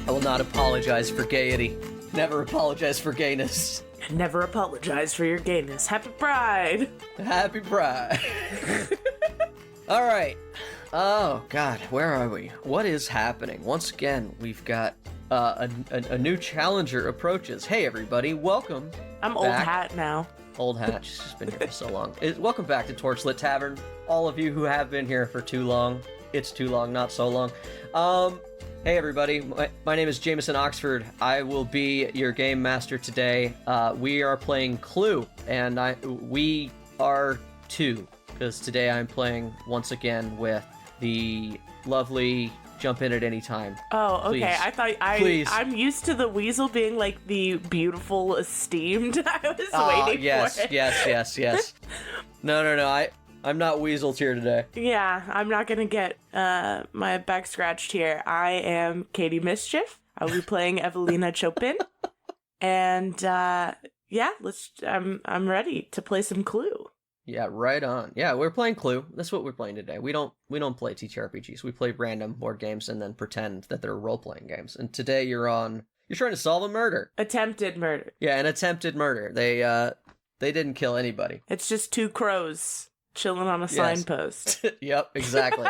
I will not apologize for gaiety. Never apologize for gayness. Never apologize for your gayness. Happy Pride! Happy Pride. All right. Oh, God, where are we? What is happening? Once again, we've got a new challenger approaches. Hey, everybody, welcome. I'm back. old hat now. Old hat, she's just been here for so long. Welcome back to Torchlit Tavern. All of you who have been here for too long. It's too long, not so long. Hey everybody, my name is Jameson Oxford. I will be your game master today. We are playing Clue, and we are two, because today I'm playing once again with the lovely Jump In at Any Time. Oh, okay. Please. I thought I'm used to the weasel being like the beautiful, esteemed. I was waiting for it. Yes. No. I'm not weaseled here today. Yeah, I'm not gonna get my back scratched here. I am Katie Mischief. I'll be playing Evalina Chopin, and I'm ready to play some Clue. Yeah, right on. Yeah, we're playing Clue. That's what we're playing today. We don't play TTRPGs. We play random board games and then pretend that they're role-playing games. And today you're trying to solve a murder. Attempted murder. Yeah, an attempted murder. They didn't kill anybody. It's just two crows chilling on a signpost. Yep, exactly.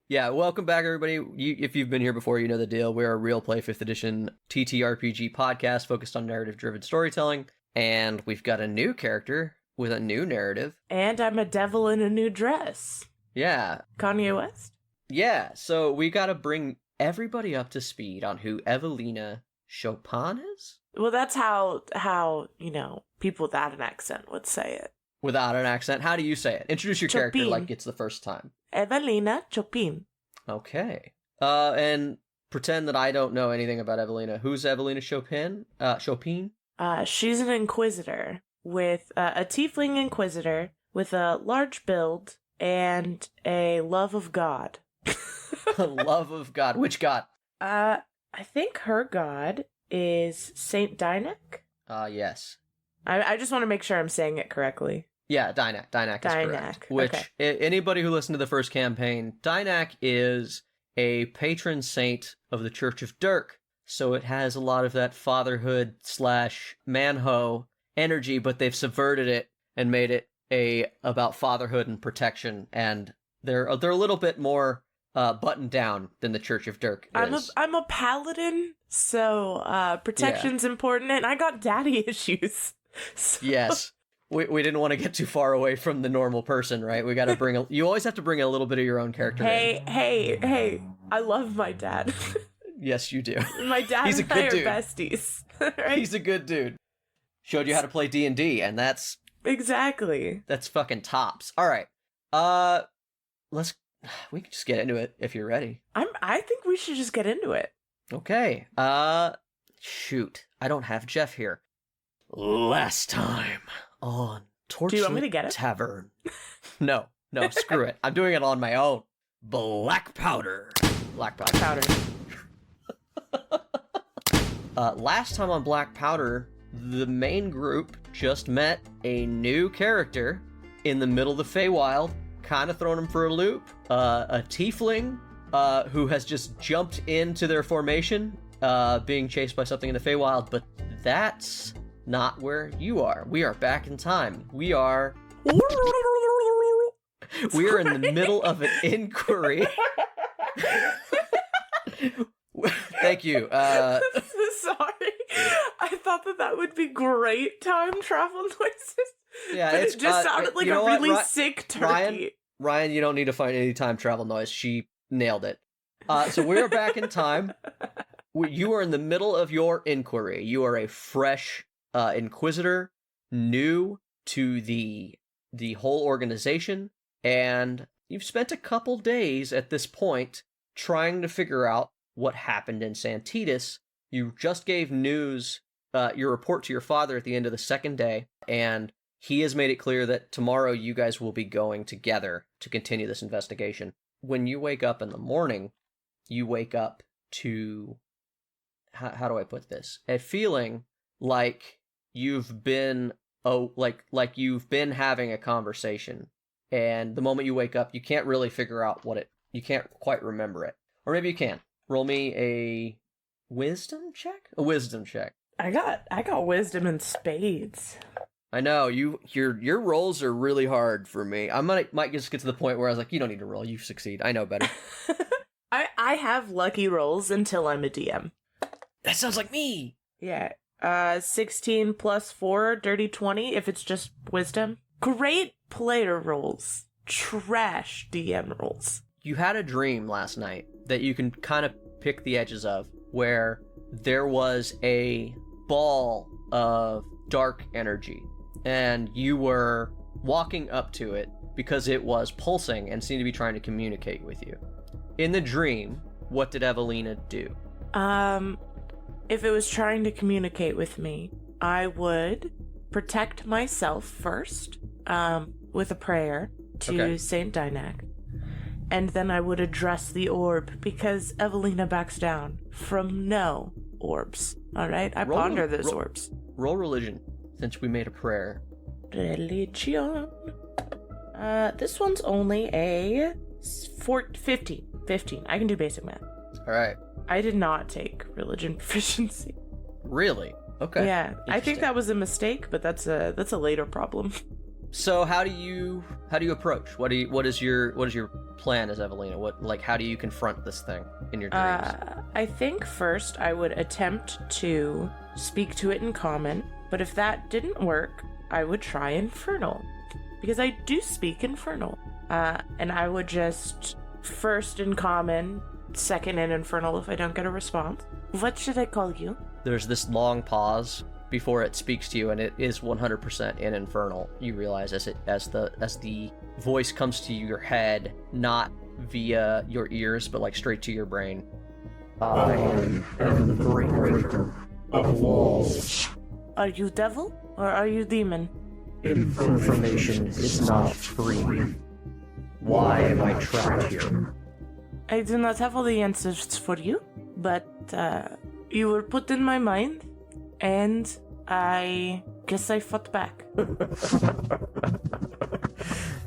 Yeah, welcome back, everybody. If you've been here before, you know the deal. We're a Real Play 5th Edition TTRPG podcast focused on narrative-driven storytelling, and we've got a new character with a new narrative. And I'm a devil in a new dress. Yeah. Kanye West? Yeah, so we gotta bring everybody up to speed on who Evalina Chopin is? Well, that's how people without an accent would say it. Without an accent? How do you say it? Introduce your Chopin. character like it's the first time. Evalina Chopin. Okay. And pretend that I don't know anything about Evalina. Who's Evalina Chopin? Chopin? She's an inquisitor with a tiefling inquisitor with a large build and a love of God. A love of God. Which God? I think her god is Saint Dynak. Yes. I just want to make sure I'm saying it correctly. Yeah, Dynak. Dynak is correct. Which, anybody who listened to the first campaign, Dynak is a patron saint of the Church of Dirk. So it has a lot of that fatherhood / manho energy, but they've subverted it and made it about fatherhood and protection. And they're a little bit more buttoned down than the Church of Dirk is. I'm a paladin, so protection's important, and I got daddy issues. So. Yes. We didn't want to get too far away from the normal person, right? We got to you always have to bring a little bit of your own character in. Hey, I love my dad. Yes, you do. My dad He's a and I good are dude. besties. Right? He's a good dude. Showed you how to play D&D, and that's... Exactly. That's fucking tops. All right. We can just get into it if you're ready. I think we should just get into it. Okay. Shoot. I don't have Jeff here. Last time on Torchlit Do you want me to get it? Tavern. No, screw it. I'm doing it on my own. Blackpowder. Last time on Blackpowder, the main group just met a new character in the middle of the Feywild, kind of thrown him for a loop. A tiefling who has just jumped into their formation, being chased by something in the Feywild, but that's not where you are. We are back in time. We are in the middle of an inquiry. Thank you. Sorry. I thought that would be great time travel noises. Yeah, but it just sounded like a really sick turkey. Ryan, you don't need to find any time travel noise. She nailed it. So we're back in time. You are in the middle of your inquiry. You are a fresh inquisitor, new to the whole organization, and you've spent a couple days at this point trying to figure out what happened in Santos. You just gave news, your report to your father at the end of the second day, and he has made it clear that tomorrow you guys will be going together to continue this investigation. When you wake up in the morning, you wake up to, how do I put this? A feeling like you've been you've been having a conversation, and the moment you wake up, you can't really figure out you can't quite remember it. Or maybe you can. Roll me wisdom check? A wisdom check. I got wisdom in spades. I know, your rolls are really hard for me. I might just get to the point where I was like, you don't need to roll, you succeed. I know better. I have lucky rolls until I'm a DM. That sounds like me! Yeah. 16 plus 4, dirty 20, if it's just wisdom. Great player rolls. Trash DM rolls. You had a dream last night that you can kind of pick the edges of, where there was a ball of dark energy, and you were walking up to it because it was pulsing and seemed to be trying to communicate with you. In the dream, what did Evalina do? If it was trying to communicate with me, I would protect myself first, with a prayer to Saint Dynac. And then I would address the orb, because Evalina backs down from no orbs. Alright? I ponder those orbs. Roll religion, since we made a prayer. Religion. This one's only a 15. 15. I can do basic math. Alright. I did not take religion proficiency. Really? Okay. Yeah, I think that was a mistake, but that's a later problem. So how do you approach? What is your plan as Evalina? How do you confront this thing in your dreams? I think first I would attempt to speak to it in common, but if that didn't work, I would try Infernal, because I do speak Infernal. And I would just first in common, second in Infernal if I don't get a response. What should I call you? There's this long pause before it speaks to you, and it is 100% in Infernal. You realize as the voice comes to your head, not via your ears, but straight to your brain. I am the breaker of walls. Are you devil or are you demon? Information is not free. Why am I trapped here? I do not have all the answers for you, but you were put in my mind, and I guess I fought back.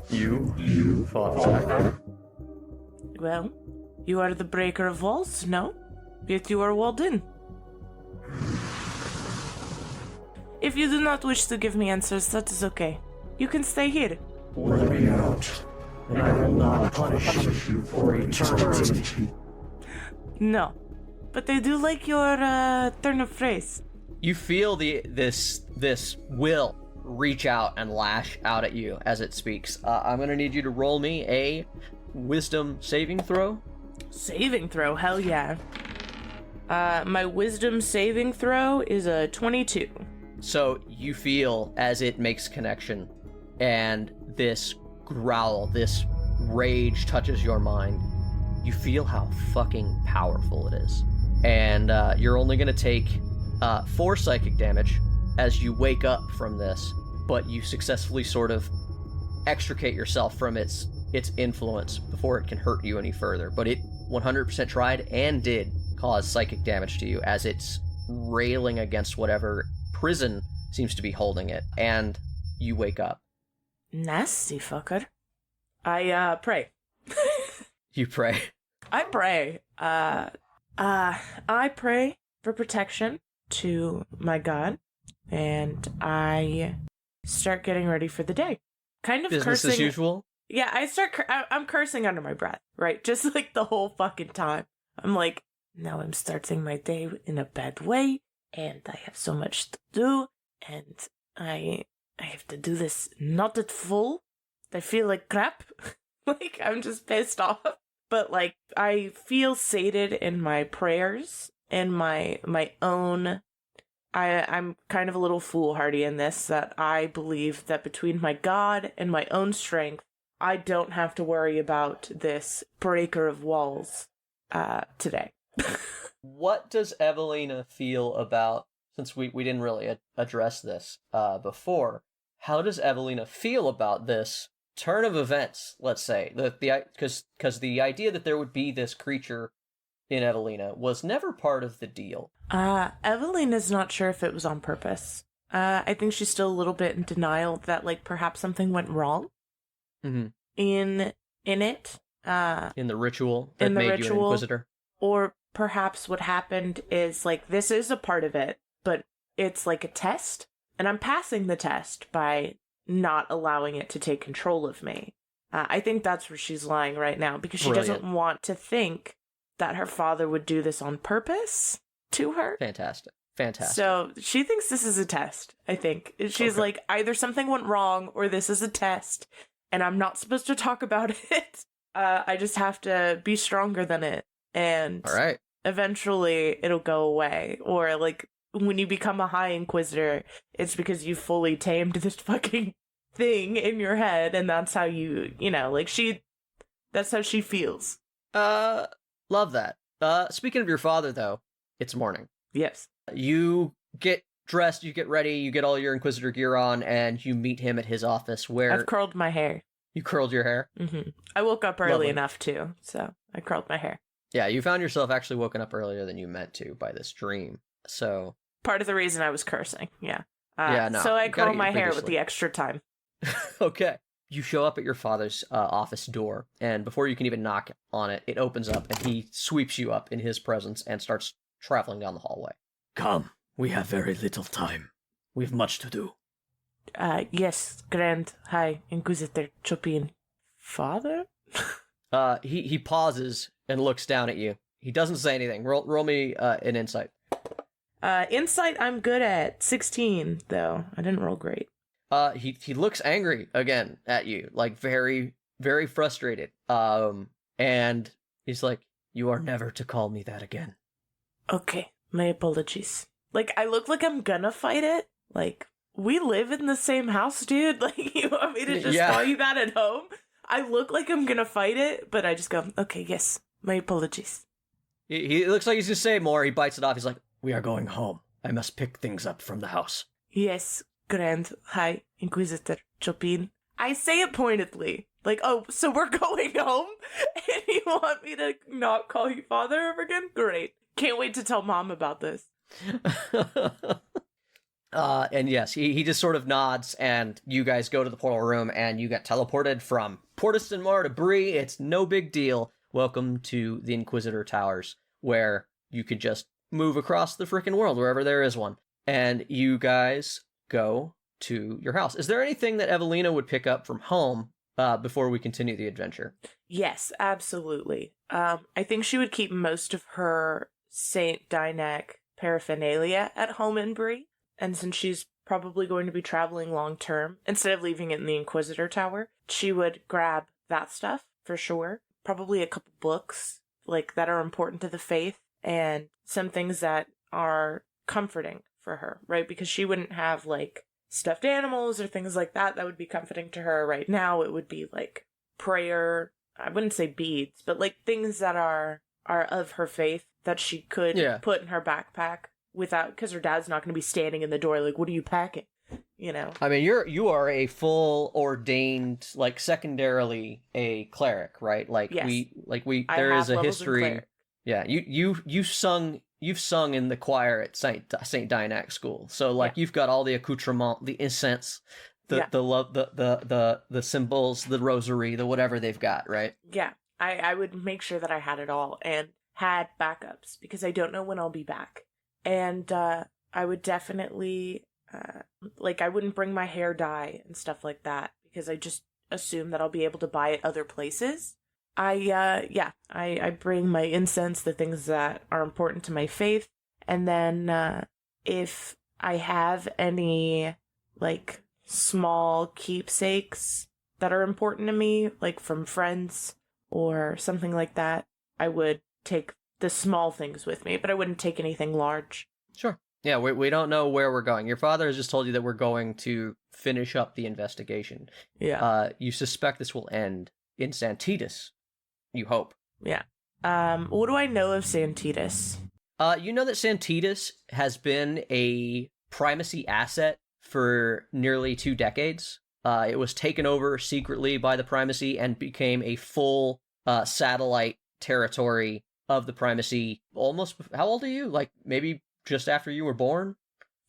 You fought back? Well, you are the breaker of walls, no? Yet you are walled in. If you do not wish to give me answers, that is okay. You can stay here. Let me out, and I will not punish you for eternity. No, but I do like your turn of phrase. You feel this will reach out and lash out at you as it speaks. I'm gonna need you to roll me a wisdom saving throw. Saving throw? Hell yeah. My wisdom saving throw is a 22. So you feel as it makes connection, and this growl, this rage touches your mind. You feel how fucking powerful it is. And you're only gonna take 4 psychic damage as you wake up from this, but you successfully sort of extricate yourself from its influence before it can hurt you any further. But it 100% tried and did cause psychic damage to you as it's railing against whatever prison seems to be holding it, and you wake up. Nasty fucker. I pray. You pray. I pray. I pray for protection to my god, and I start getting ready for the day. Kind of Business cursing. as usual? Yeah, I'm cursing under my breath, right? Just the whole fucking time. I'm like, now I'm starting my day in a bad way, and I have so much to do, and I have to do this not at full. I feel like crap. I'm just pissed off. But I feel sated in my prayers and my own. I'm kind of a little foolhardy in this, that I believe that between my God and my own strength, I don't have to worry about this breaker of walls today. What does Evalina feel about, since we didn't really address this before, how does Evalina feel about this turn of events, let's say? Because the idea that there would be this creature in Evalina was never part of the deal. Evalina's not sure if it was on purpose. I think she's still a little bit in denial that perhaps something went wrong in it. In the ritual that made you an Inquisitor? Or perhaps what happened is, like, this is a part of it, but it's like a test, and I'm passing the test by not allowing it to take control of me. I think that's where she's lying right now, because she Brilliant. doesn't want to think that her father would do this on purpose to her. Fantastic. So she thinks this is a test, I think. She's Okay. like, either something went wrong or this is a test, and I'm not supposed to talk about it. I just have to be stronger than it. And All right. eventually it'll go away. Or, like, when you become a High Inquisitor, it's because you fully tamed this fucking thing in your head, and that's how that's how she feels. Love that. Speaking of your father, though, it's morning. Yes. You get dressed, you get ready, you get all your Inquisitor gear on, and you meet him at his office where... I've curled my hair. You curled your hair? Mm-hmm. I woke up early Lovely. enough, too, so I curled my hair. Yeah, you found yourself actually woken up earlier than you meant to by this dream. So... Part of the reason I was cursing, yeah. Yeah, no, So I you gotta curl get my your hair bigger with sleep. the extra time. Okay. You show up at your father's office door, and before you can even knock on it, it opens up, and he sweeps you up in his presence and starts traveling down the hallway. Come, we have very little time. We've much to do. Yes, Grand High Inquisitor Chopin. Father? He pauses and looks down at you. He doesn't say anything. Roll me an insight. Insight I'm good at. 16, though. I didn't roll great. He looks angry again at you, like very, very frustrated. And he's like, "You are never to call me that again." Okay, my apologies. Like, I look like I'm gonna fight it. Like, we live in the same house, dude. Like, you want me to just Yeah. call you that at home? I look like I'm gonna fight it, but I just go, okay, yes, my apologies. He looks like he's gonna say more. He bites it off. He's like, "We are going home. I must pick things up from the house." Yes, Grand High Inquisitor Chopin. I say it pointedly. Like, oh, so we're going home? And you want me to not call you father ever again? Great. Can't wait to tell mom about this. And yes, he just sort of nods, and you guys go to the portal room, and you get teleported from Portiston Mar to Bree. It's no big deal. Welcome to the Inquisitor Towers, where you could just move across the frickin' world, wherever there is one. And you guys go to your house. Is there anything that Evalina would pick up from home before we continue the adventure? Yes, absolutely. I think she would keep most of her Saint Dynac paraphernalia at home in Bree. And since she's probably going to be traveling long term, instead of leaving it in the Inquisitor Tower, she would grab that stuff for sure. Probably a couple books, like, that are important to the faith, and some things that are comforting for her, right? Because she wouldn't have, like, stuffed animals or things like that would be comforting to her right now. It would be, like, prayer, I wouldn't say beads, but, like, things that are of her faith that she could put in her backpack without, because her dad's not going to be standing in the door like, what are you packing? You know? I mean, you are a full ordained, like, secondarily a cleric, right? Like, Yes. there is a levels of history. cleric. Yeah, you've sung in the choir at Saint Dynac School, so like you've got all the accoutrement, the incense, the love, the symbols, the rosary, the whatever they've got, right? Yeah, I would make sure that I had it all and had backups, because I don't know when I'll be back. And I would definitely, I wouldn't bring my hair dye and stuff like that, because I just assume that I'll be able to buy it other places. I bring my incense, the things that are important to my faith, and then if I have any, like, small keepsakes that are important to me, like from friends or something like that, I would take the small things with me, but I wouldn't take anything large. Sure. Yeah, we don't know where we're going. Your father has just told you that we're going to finish up the investigation. Yeah. You suspect this will end in Santitas. You hope. Yeah. What do I know of Santitas? You know that Santitas has been a primacy asset for nearly 2 decades. It was taken over secretly by the primacy and became a full satellite territory of the primacy. Almost. How old are you? Like, maybe just after you were born?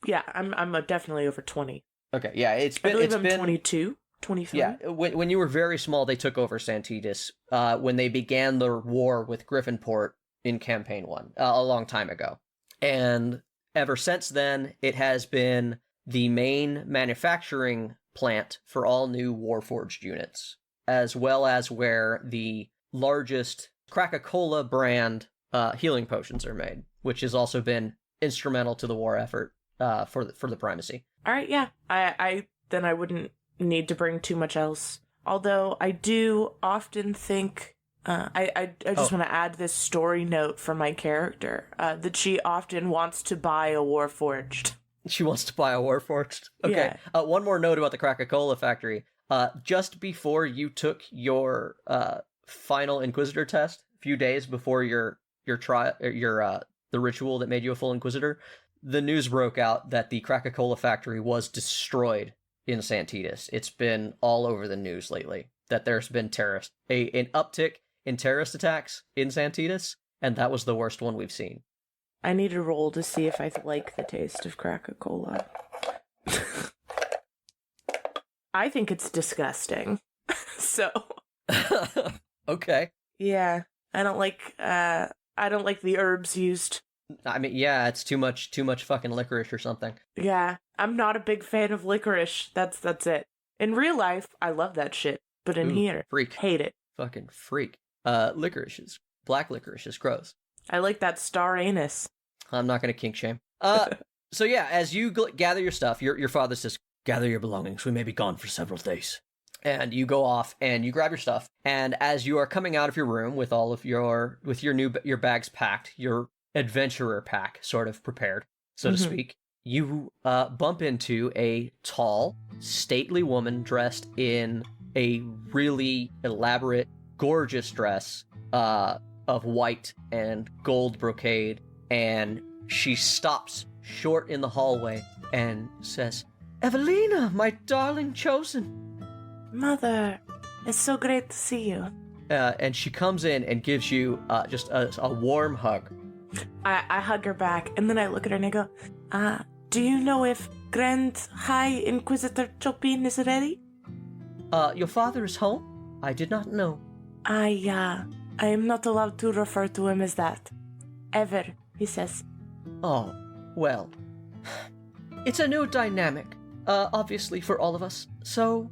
Yeah, I'm definitely over 20. Okay, yeah, I believe I'm 22, 23. Yeah, when you were very small, they took over Santitas. When they began the war with Griffinport in campaign 1 a long time ago. And ever since then, it has been the main manufacturing plant for all new Warforged units, as well as where the largest Coca-Cola brand healing potions are made, which has also been instrumental to the war effort for the primacy. All right, yeah. I wouldn't need to bring too much else. Although I do often think, I just want to add this story note for my character, that she often wants to buy a Warforged. She wants to buy a Warforged? Okay. Yeah. One more note about the Coca-Cola factory. Just before you took your final Inquisitor test, a few days before your trial, the ritual that made you a full Inquisitor, the news broke out that the Coca-Cola factory was destroyed in Santos. It's been all over the news lately that there's been an uptick in terrorist attacks in Santos, and that was the worst one we've seen. I need a roll to see if I like the taste of Coca-Cola. I think it's disgusting. So. Okay. Yeah, I don't like the herbs used. I mean, yeah, it's too much fucking licorice or something. Yeah, I'm not a big fan of licorice. That's it. In real life, I love that shit, but in here, freak. Hate it. Fucking freak. Black licorice is gross. I like that star anise. I'm not gonna kink shame. So yeah, as you gather your stuff, your father says, "Gather your belongings. We may be gone for several days." And you go off and you grab your stuff. And as you are coming out of your room with all of your bags packed, your adventurer pack sort of prepared, so to speak, you bump into a tall, stately woman dressed in a really elaborate, gorgeous dress of white and gold brocade, and she stops short in the hallway and says, "Evalina, my darling chosen." Mother, it's so great to see you. And she comes in and gives you just a warm hug. I hug her back, and then I look at her and I go, do you know if Grand High Inquisitor Chopin is ready? Your father is home? I did not know. I am not allowed to refer to him as that. Ever, he says. Oh, well. It's a new dynamic, obviously, for all of us. So,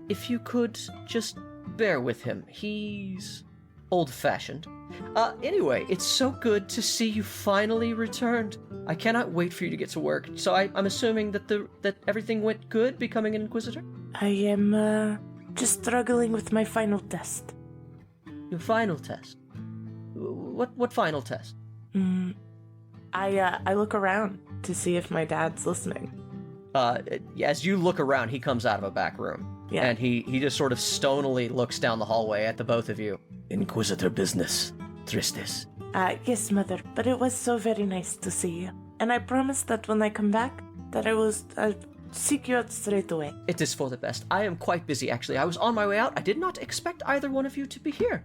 if you could just bear with him. He's old-fashioned. Anyway, it's so good to see you finally returned. I cannot wait for you to get to work. So I'm assuming that everything went good becoming an Inquisitor? I am, just struggling with my final test. Your final test? What final test? I look around to see if my dad's listening. As you look around, he comes out of a back room. Yeah. And he just sort of stonily looks down the hallway at the both of you. Inquisitor business. Tristis. Yes, Mother, but it was so very nice to see you. And I promise that when I come back, that I'll seek you out straight away. It is for the best. I am quite busy, actually. I was on my way out. I did not expect either one of you to be here.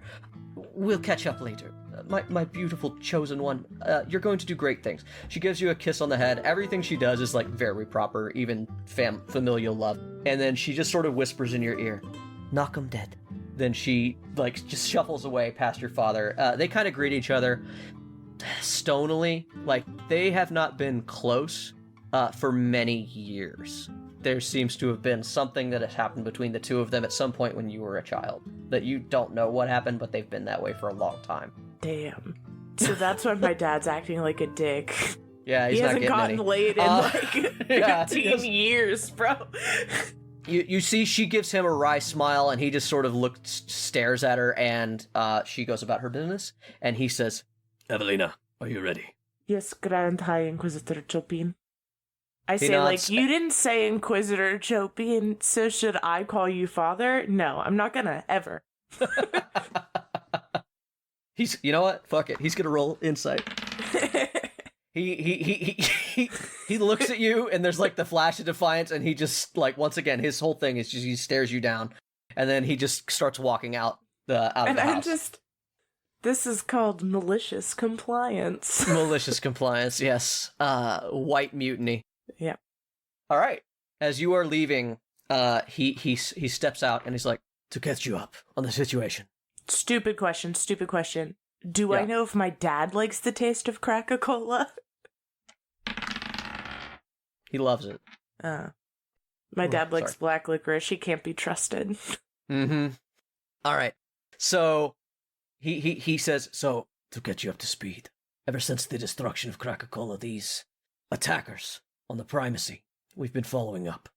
We'll catch up later. My beautiful chosen one. You're going to do great things. She gives you a kiss on the head. Everything she does is, like, very proper, even familial love. And then she just sort of whispers in your ear, "Knock 'em dead." Then she, like, just shuffles away past your father. They kind of greet each other stonily. Like, they have not been close for many years. There seems to have been something that has happened between the two of them at some point when you were a child. That you don't know what happened, but they've been that way for a long time. Damn. So that's when my dad's acting like a dick. Yeah, he hasn't gotten laid in, yeah, 15 years, bro. You see she gives him a wry smile, and he just sort of stares at her, and she goes about her business, and he says, "Evalina, are you ready?" "Yes, Grand High Inquisitor Chopin." I say, like, you didn't say Inquisitor Chopin, so should I call you father? No, I'm not gonna, ever. You know what? Fuck it. He's gonna roll insight. He looks at you, and there's, like, the flash of defiance, and he just, like, once again, his whole thing is just he stares you down, and then he just starts walking out of the house. This is called malicious compliance. Malicious compliance, yes. White mutiny. Yeah. All right. As you are leaving, he steps out, and he's like, "To catch you up on the situation." Stupid question. Do I know if my dad likes the taste of Coca-Cola? He loves it. My dad likes black licorice. He can't be trusted. Mm-hmm. All right. So he says, so to get you up to speed, ever since the destruction of Coca-Cola, these attackers on the primacy, we've been following up.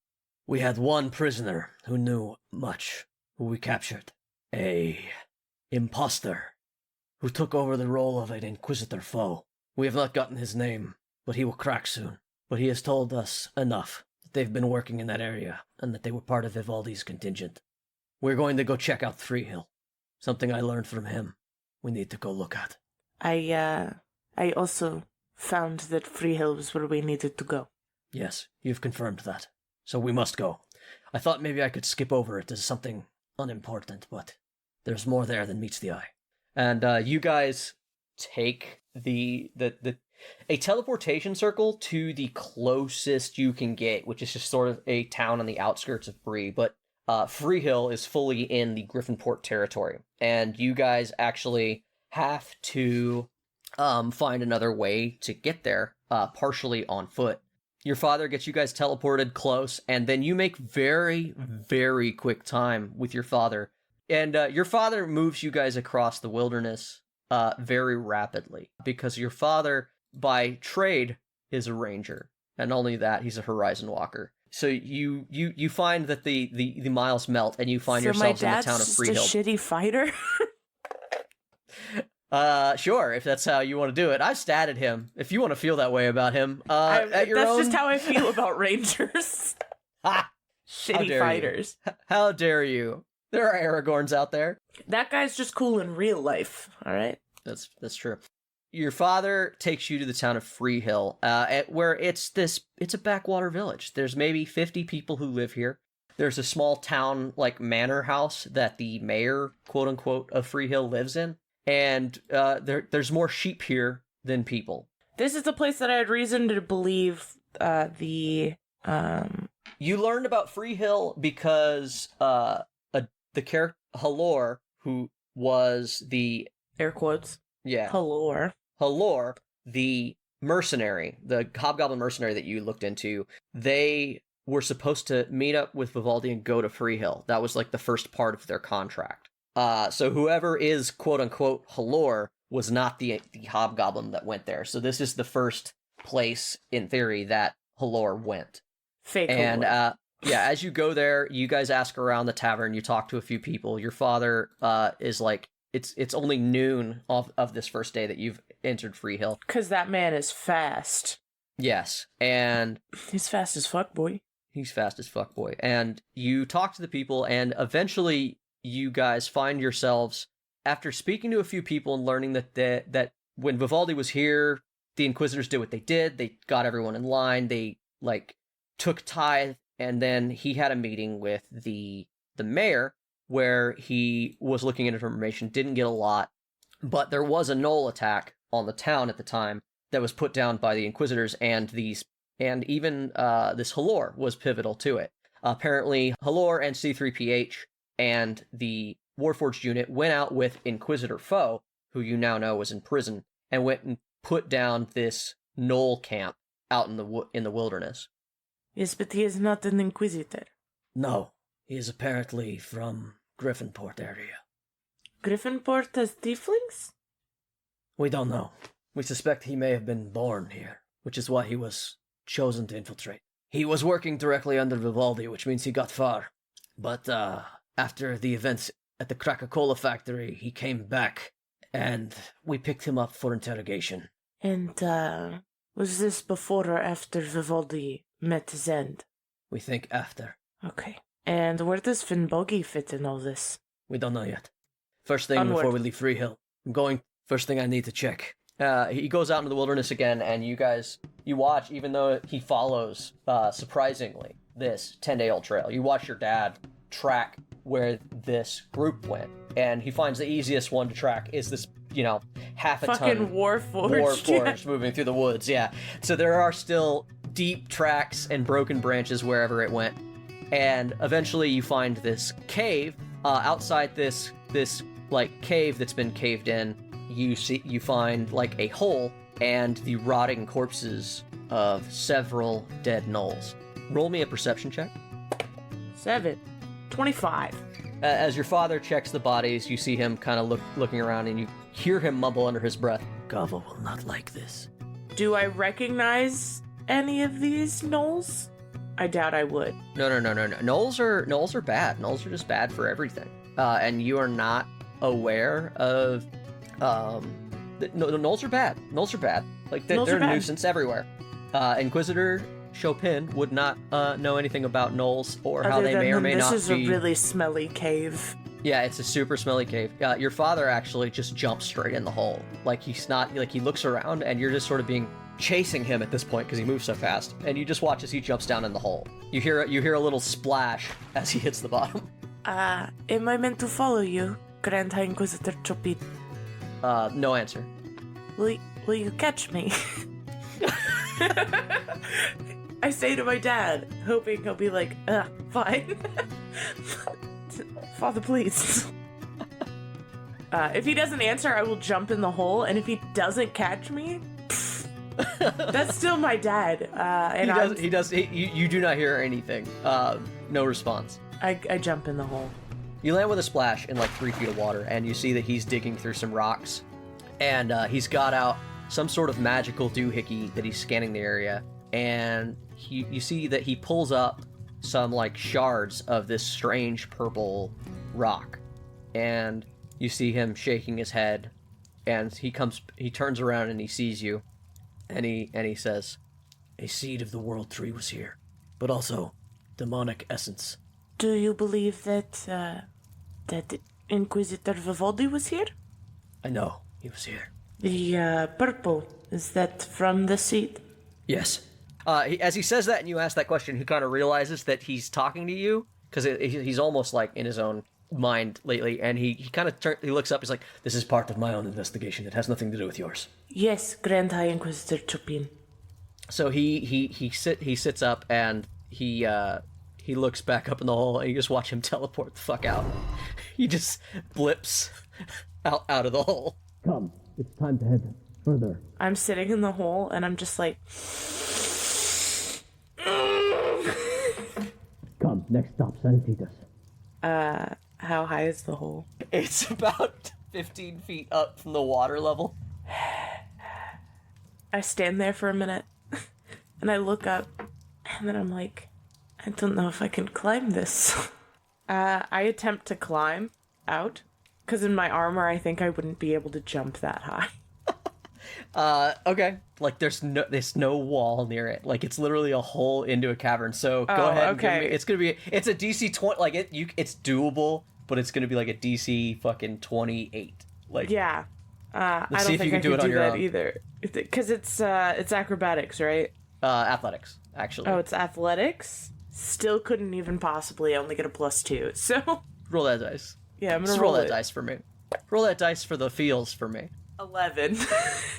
We had one prisoner who knew much, who we captured. A imposter who took over the role of an Inquisitor foe. We have not gotten his name, but he will crack soon. But he has told us enough that they've been working in that area and that they were part of Vivaldi's contingent. We're going to go check out Freehill. Something I learned from him. We need to go look at. I also found that Freehill was where we needed to go. Yes, you've confirmed that. So we must go. I thought maybe I could skip over it as something unimportant, but there's more there than meets the eye. And you guys take a teleportation circle to the closest you can get, which is just sort of a town on the outskirts of Bree, but Freehill is fully in the Griffinport territory, and you guys actually have to find another way to get there, partially on foot. Your father gets you guys teleported close, and then you make very, very quick time with your father. And your father moves you guys across the wilderness very rapidly, because your father, by trade, is a ranger. And only that, he's a horizon walker. So you find that the miles melt, and you find yourselves in the town of Freehill. So my dad's just a shitty fighter? Sure, if that's how you want to do it. I've statted him, if you want to feel that way about him. That's just how I feel about rangers. Shitty fighters. How dare you? There are Aragorns out there. That guy's just cool in real life, alright? That's true. Your father takes you to the town of Freehill, where it's a backwater village. There's maybe 50 people who live here. There's a small town, like, manor house that the mayor, quote-unquote, of Freehill lives in. And there's more sheep here than people. This is the place that I had reason to believe You learned about Freehill because the character Halor, who was the... Air quotes. Yeah. Halor, the mercenary, the hobgoblin mercenary that you looked into, they were supposed to meet up with Vivaldi and go to Freehill. That was like the first part of their contract. So whoever is quote-unquote Halor was not the hobgoblin that went there. So this is the first place, in theory, that Halor went. Fake and, Halor. As you go there, you guys ask around the tavern, you talk to a few people. Your father is like, it's only noon of this first day that you've entered Freehill. Because that man is fast. Yes, and... He's fast as fuck, boy. He's fast as fuck, boy. And you talk to the people, and eventually you guys find yourselves, after speaking to a few people and learning that when Vivaldi was here, the Inquisitors did what they did. They got everyone in line. They, took tithe, and then he had a meeting with the mayor, where he was looking into information, didn't get a lot, but there was a gnoll attack on the town at the time that was put down by the Inquisitors, and even this Halor was pivotal to it. Apparently, Halor and C3PH and the Warforged unit went out with Inquisitor Foe, who you now know was in prison, and went and put down this gnoll camp out in the wilderness. Yes, but he is not an Inquisitor. No, he is apparently from Griffinport area. Griffinport has tieflings? We don't know. We suspect he may have been born here, which is why he was chosen to infiltrate. He was working directly under Vivaldi, which means he got far. But after the events at the Coca-Cola factory, he came back, and we picked him up for interrogation. And was this before or after Vivaldi met his end? We think after. Okay. And where does Finnbogi fit in all this? We don't know yet. First thing before we leave Freehill, first thing I need to check. He goes out into the wilderness again, and you watch, even though he follows, surprisingly, this 10-day-old trail. You watch your dad track where this group went, and he finds the easiest one to track is this, half a ton... Fucking Warforged moving through the woods, yeah. So there are still deep tracks and broken branches wherever it went. And eventually you find this cave. Outside this cave that's been caved in, you find like a hole and the rotting corpses of several dead gnolls. Roll me a perception check. 7. 25. As your father checks the bodies, you see him kind of looking around, and you hear him mumble under his breath, Gava will not like this. Do I recognize any of these gnolls? I doubt I would. No. Gnolls are bad. Gnolls are just bad for everything. And you are not aware of... Gnolls are bad. Gnolls are bad. Like, they're a nuisance everywhere. Inquisitor Chopin would not know anything about gnolls or how they may or may not be... This is a really smelly cave. Yeah, it's a super smelly cave. Your father actually just jumps straight in the hole. Like, he's not... Like, he looks around, and you're just sort of chasing him at this point because he moves so fast. And you just watch as he jumps down in the hole. You hear a little splash as he hits the bottom. Am I meant to follow you, Grand High Inquisitor Chopin? No answer. Will you catch me? I say to my dad, hoping he'll be like, fine. Father, please. If he doesn't answer, I will jump in the hole, and if he doesn't catch me, that's still my dad. And you do not hear anything. No response. I jump in the hole. You land with a splash in like 3 feet of water, and you see that he's digging through some rocks, and he's got out some sort of magical doohickey that he's scanning the area, and you see that he pulls up some like shards of this strange purple rock, and you see him shaking his head, and he turns around and he sees you, and he says, A seed of the World Tree was here, but also demonic essence. Do you believe that Inquisitor Vivaldi was here? I know he was here. The purple, is that from the seed? Yes. As he says that and you ask that question, he kind of realizes that he's talking to you, because he's almost like in his own mind lately, and he kind of he looks up, he's like, This is part of my own investigation. It has nothing to do with yours. Yes, Grand High Inquisitor Chopin. So he sits up, and he looks back up in the hole, and you just watch him teleport the fuck out. He just blips out of the hole. Come, it's time to head further. I'm sitting in the hole, and I'm just like... Come, next stop, Santos. How high is the hole? It's about 15 feet up from the water level. I stand there for a minute, and I look up, and then I'm like, I don't know if I can climb this. I attempt to climb out, because in my armor, I think I wouldn't be able to jump that high. Okay. Like, there's no wall near it. Like, it's literally a hole into a cavern. So go ahead. And okay. It's a DC 20. Like, it's doable, but it's gonna be like a DC fucking 28. Like, yeah. I don't see if think you can I do it could on do your that own. either. Because it's acrobatics, right? Athletics, actually. Oh, it's athletics? Still couldn't even possibly only get a +2. So Roll that dice. yeah, I'm gonna Just roll that it. dice for me. Roll that dice for the feels for me. 11.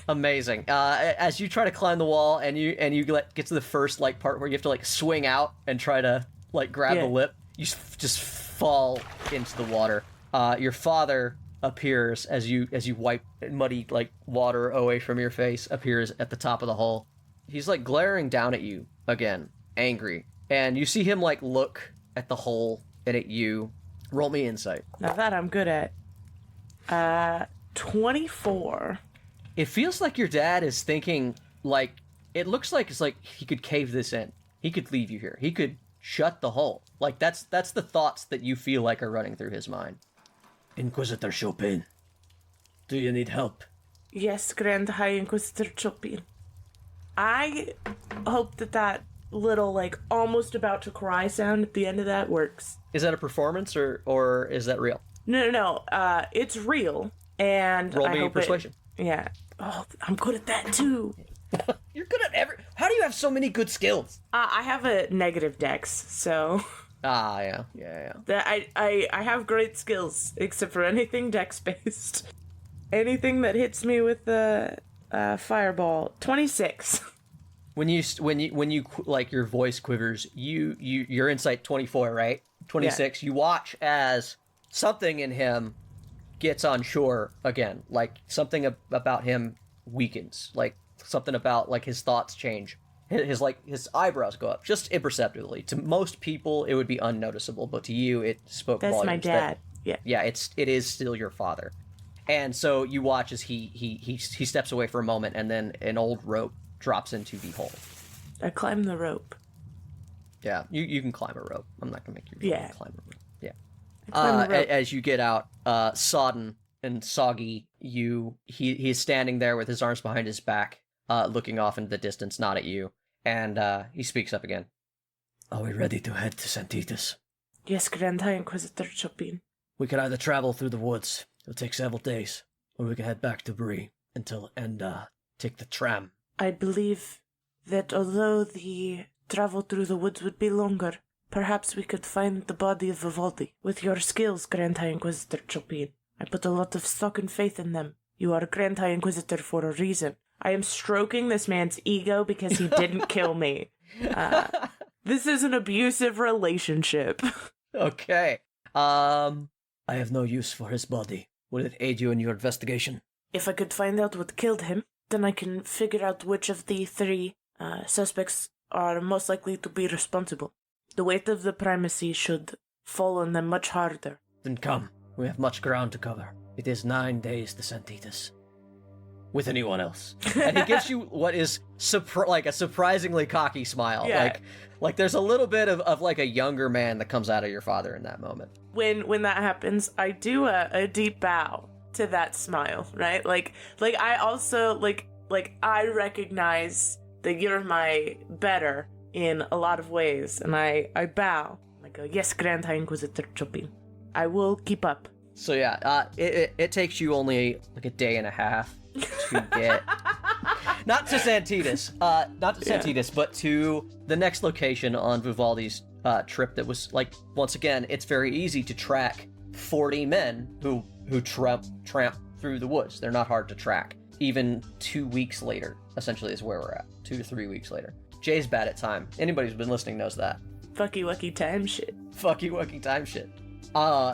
Amazing. As you try to climb the wall and you get to the first like part where you have to like swing out and try to like grab the lip, you just fall into the water. Your father appears as you wipe muddy like water away from your face, appears at the top of the hole. He's like glaring down at you again, angry, and you see him like look at the hole and at you. Roll me insight. Now that I'm good at. 24. It feels like your dad is thinking, like, it looks like it's like he could cave this in. He could leave you here. He could shut the hole. Like, that's the thoughts that you feel like are running through his mind. Inquisitor Chopin, do you need help? Yes, Grand High Inquisitor Chopin. I hope that little, like, almost about to cry sound at the end of that works. Is that a performance, or is that real? No. It's real, and Roll I me hope persuasion. Yeah. Oh, I'm good at that, too. You're good at How do you have so many good skills? I have a negative dex, so... Yeah. That I have great skills, except for anything dex-based. Anything that hits me with the fireball. 26. When you like your voice quivers, your insight 24, right? 26. Yeah. You watch as something in him gets on shore again. Like, something about him weakens. Like, something about, like, his thoughts change. His eyebrows go up, just imperceptibly. To most people, it would be unnoticeable, but to you, it spoke volumes. That's my dad. Yeah, it is still your father. And so you watch as he steps away for a moment, and then an old rope drops into the hole. I climb the rope. Yeah, you can climb a rope. I'm not gonna make you climb a rope. Yeah. I climb the rope. As you get out, sodden and soggy, he's standing there with his arms behind his back, looking off into the distance, not at you, and he speaks up again. Are we ready to head to Santos? Yes, Grand High Inquisitor Chopin. We can either travel through the woods, it'll take several days, or we can head back to Bree and take the tram. I believe that although the travel through the woods would be longer, perhaps we could find the body of Vivaldi. With your skills, Grand High Inquisitor Chopin, I put a lot of stock and faith in them. You are a Grand High Inquisitor for a reason. I am stroking this man's ego because he didn't kill me. This is an abusive relationship. Okay. I have no use for his body. Will it aid you in your investigation? If I could find out what killed him, then I can figure out which of the three suspects are most likely to be responsible. The weight of the primacy should fall on them much harder. Then come. We have much ground to cover. It is 9 days to Santos. With anyone else. And he gives you what is like a surprisingly cocky smile. Yeah. Like there's a little bit of like a younger man that comes out of your father in that moment. When that happens, I do a deep bow to that smile, right? Like I also like I recognize that you're my better in a lot of ways, and I bow. I go, yes, Grand High Inquisitor Chopin. I will keep up. So yeah, it takes you only like a day and a half to get not to Santos, but to the next location on Vivaldi's trip. That was like, once again, it's very easy to track 40 men who tramp through the woods. They're not hard to track. Even 2 weeks later, essentially, is where we're at. 2 to 3 weeks later. Jay's bad at time. Anybody who's been listening knows that. Fucky wucky time shit. Fucky wucky time shit.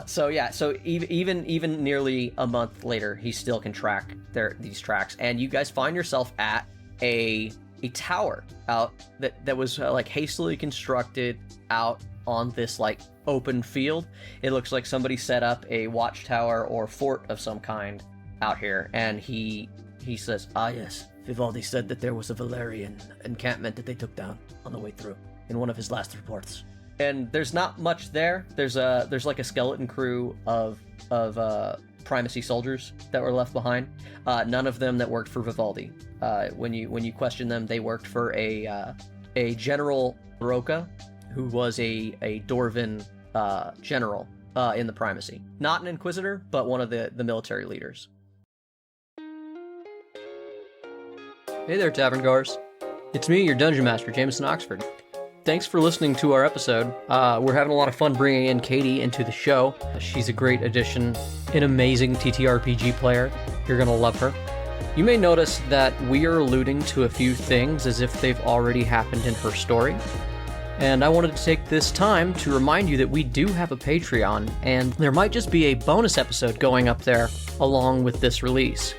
So even nearly a month later, he still can track these tracks, and you guys find yourself at a tower out that was like hastily constructed out on this like open field. It looks like somebody set up a watchtower or fort of some kind out here, and he says, yes, Vivaldi said that there was a Valerian encampment that they took down on the way through in one of his last reports. And there's not much there. There's like a skeleton crew of primacy soldiers that were left behind. None of them that worked for Vivaldi. When you question them, they worked for a General Roca, who was a Dorvan general in the primacy. Not an Inquisitor, but one of the military leaders. Hey there, Tavern Goers. It's me, your Dungeon Master, Jameson Oxford. Thanks for listening to our episode. We're having a lot of fun bringing in Katie into the show. She's a great addition, an amazing TTRPG player. You're going to love her. You may notice that we are alluding to a few things as if they've already happened in her story. And I wanted to take this time to remind you that we do have a Patreon, and there might just be a bonus episode going up there along with this release.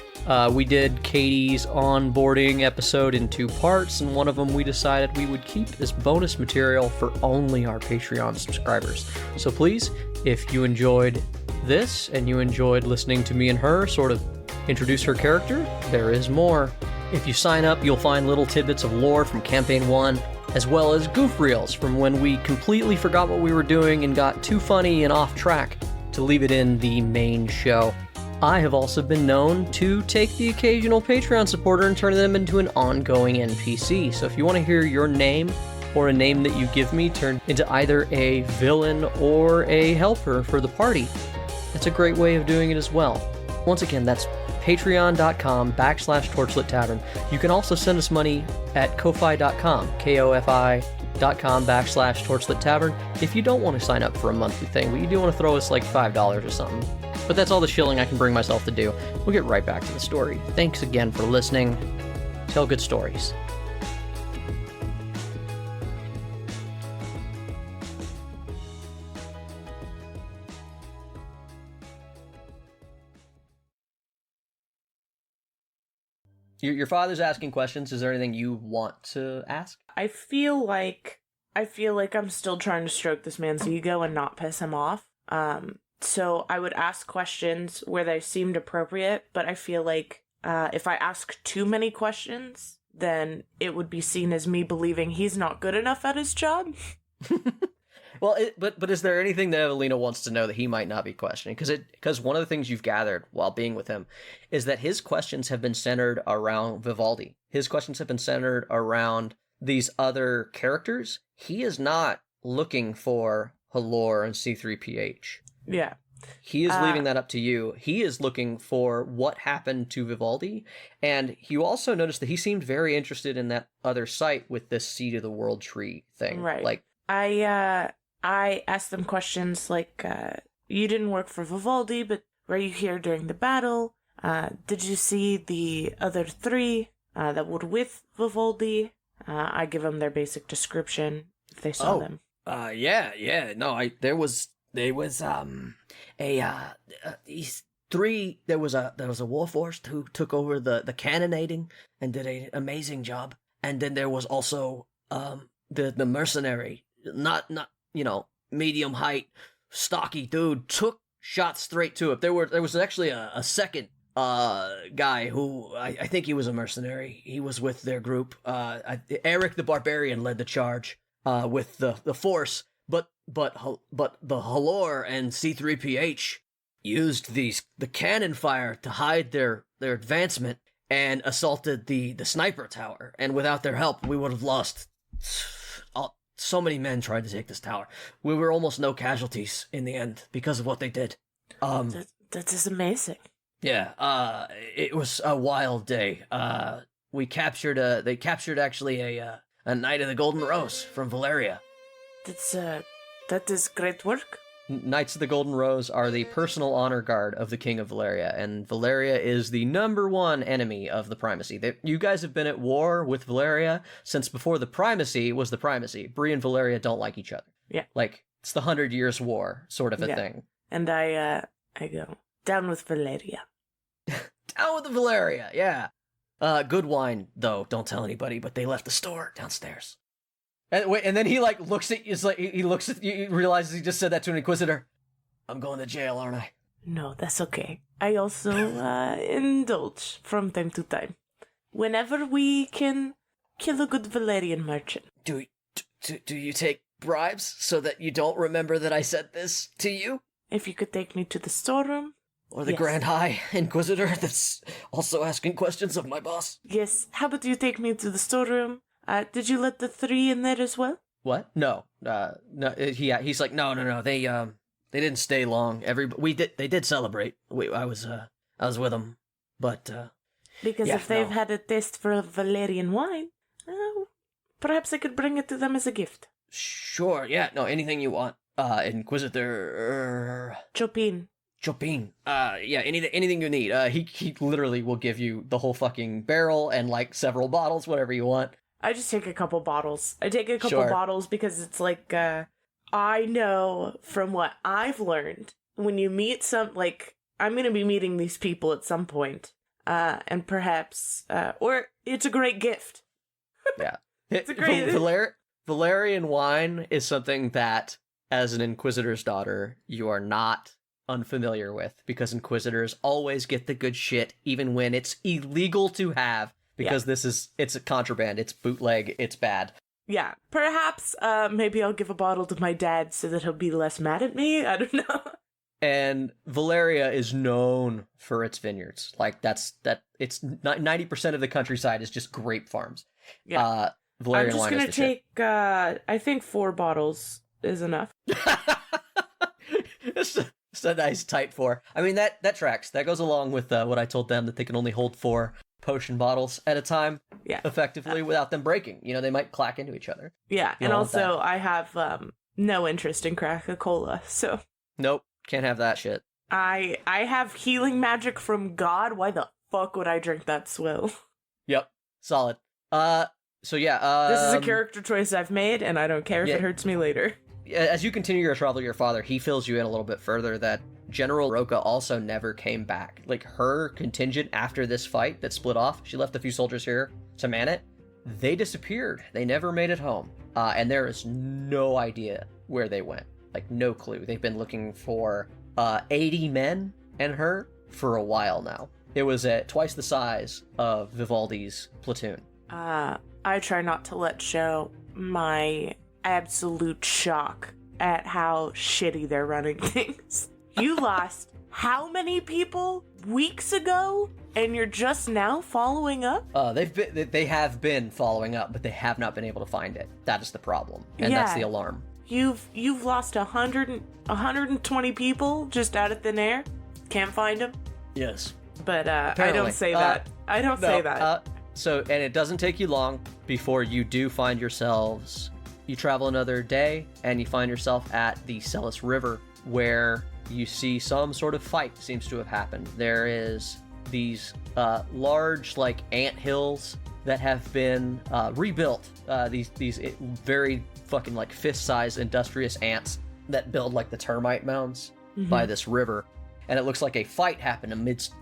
We did Katie's onboarding episode in 2 parts, and one of them we decided we would keep as bonus material for only our Patreon subscribers. So please, if you enjoyed this and you enjoyed listening to me and her sort of introduce her character, there is more. If you sign up, you'll find little tidbits of lore from Campaign 1, as well as goof reels from when we completely forgot what we were doing and got too funny and off track to leave it in the main show. I have also been known to take the occasional Patreon supporter and turn them into an ongoing NPC. So if you want to hear your name or a name that you give me turned into either a villain or a helper for the party, that's a great way of doing it as well. Once again, that's patreon.com/Torchlit Tavern. You can also send us money at ko-fi.com, kofi.com/Torchlit Tavern, if you don't want to sign up for a monthly thing, but you do want to throw us like $5 or something. But that's all the shilling I can bring myself to do. We'll get right back to the story. Thanks again for listening. Tell good stories. Your father's asking questions. Is there anything you want to ask? I feel like I'm still trying to stroke this man's ego and not piss him off. So I would ask questions where they seemed appropriate, but I feel like if I ask too many questions, then it would be seen as me believing he's not good enough at his job. Well, but is there anything that Evalina wants to know that he might not be questioning? Because one of the things you've gathered while being with him is that his questions have been centered around Vivaldi. His questions have been centered around these other characters. He is not looking for Halor and C3PH. Yeah. He is leaving that up to you. He is looking for what happened to Vivaldi, and you also noticed that he seemed very interested in that other site with this Seed of the World tree thing. Right. Like, I asked them questions like, you didn't work for Vivaldi, but were you here during the battle? Did you see the other three that were with Vivaldi? I give them their basic description if they saw them. Yeah. No, there was these three. There was a warforged who took over the cannonading and did an amazing job. And then there was also the mercenary, not medium height, stocky dude, took shots straight to it. There was actually a second guy who I think he was a mercenary. He was with their group. Eric the Barbarian led the charge with the force, but the Halor and C3PH used the cannon fire to hide their advancement and assaulted the sniper tower. And without their help, we would have lost. So many men tried to take this tower. We were almost no casualties in the end because of what they did. That is amazing. Yeah, it was a wild day. They captured actually a Knight of the Golden Rose from Valeria. That is great work. Knights of the Golden Rose are the personal honor guard of the King of Valeria, and Valeria is the #1 enemy of the Primacy. You guys have been at war with Valeria since before the Primacy was the Primacy. Bree and Valeria don't like each other. Yeah. Like, it's the 100 Years' War sort of a thing. And I go, down with Valeria. Down with the Valeria, yeah. Good wine, though, don't tell anybody, but they left the store downstairs. And then he looks at you, he looks at you, he realizes he just said that to an Inquisitor. I'm going to jail, aren't I? No, that's okay. I also indulge from time to time. Whenever we can kill a good Valerian merchant. Do you take bribes so that you don't remember that I said this to you? If you could take me to the storeroom. Or the Grand High Inquisitor that's also asking questions of my boss. Yes, how about you take me to the storeroom? Did you let the 3 in there as well? What? No. No. He's like, no. They didn't stay long. They did celebrate. I was with them, but because if they've had a taste for Valerian wine, perhaps I could bring it to them as a gift. Sure. Yeah. No. Anything you want. Inquisitor Chopin. Yeah. Anything you need. He literally will give you the whole fucking barrel and several bottles, whatever you want. I just take a couple bottles. I take a couple bottles because it's I know from what I've learned, when you meet I'm going to be meeting these people at some point, and perhaps, or it's a great gift. Yeah. It's a great... Valerian wine is something that, as an Inquisitor's daughter, you are not unfamiliar with, because Inquisitors always get the good shit, even when it's illegal to have. Because it's a contraband, it's bootleg, it's bad. Yeah, perhaps maybe I'll give a bottle to my dad so that he'll be less mad at me, I don't know. And Valeria is known for its vineyards. It's 90% of the countryside is just grape farms. Yeah. Valerian I'm just wine going to take, I think 4 bottles is enough. It's a nice tight 4. I mean, that tracks. That goes along with what I told them, that they can only hold 4 potion bottles at a time, effectively, without them breaking. They might clack into each other. Yeah, and also I have no interest in Coca-Cola, so... Nope, can't have that shit. I have healing magic from God. Why the fuck would I drink that swill? Yep, solid. So yeah, this is a character choice I've made, and I don't care if it hurts me later. As you continue your travel to your father, he fills you in a little bit further that General Roca also never came back. Like, her contingent after this fight that split off, she left a few soldiers here to man it, they disappeared. They never made it home. And there is no idea where they went. Like, no clue. They've been looking for 80 men and her for a while now. It was at twice the size of Vivaldi's platoon. I try not to let show my absolute shock at how shitty they're running things. You lost how many people weeks ago, and you're just now following up? They have been following up, but they have not been able to find it. That is the problem, and that's the alarm. You've lost 120 people just out of thin air. Can't find them. Yes, but I don't say that. I don't say that. So, and it doesn't take you long before you do find yourselves. You travel another day, and you find yourself at the Celis River, where you see some sort of fight seems to have happened. There is these large, like, ant hills that have been rebuilt. These very fucking, like, fist-sized industrious ants that build, like, the termite mounds by this river. And it looks like a fight happened amidst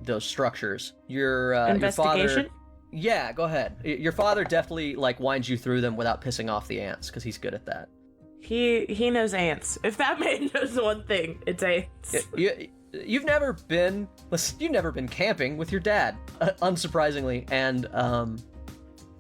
those structures. Your investigation? Your father, yeah, go ahead. Your father definitely, like, winds you through them without pissing off the ants, because he's good at that. He knows ants. If that man knows one thing, it's ants. You've never been camping with your dad, unsurprisingly, and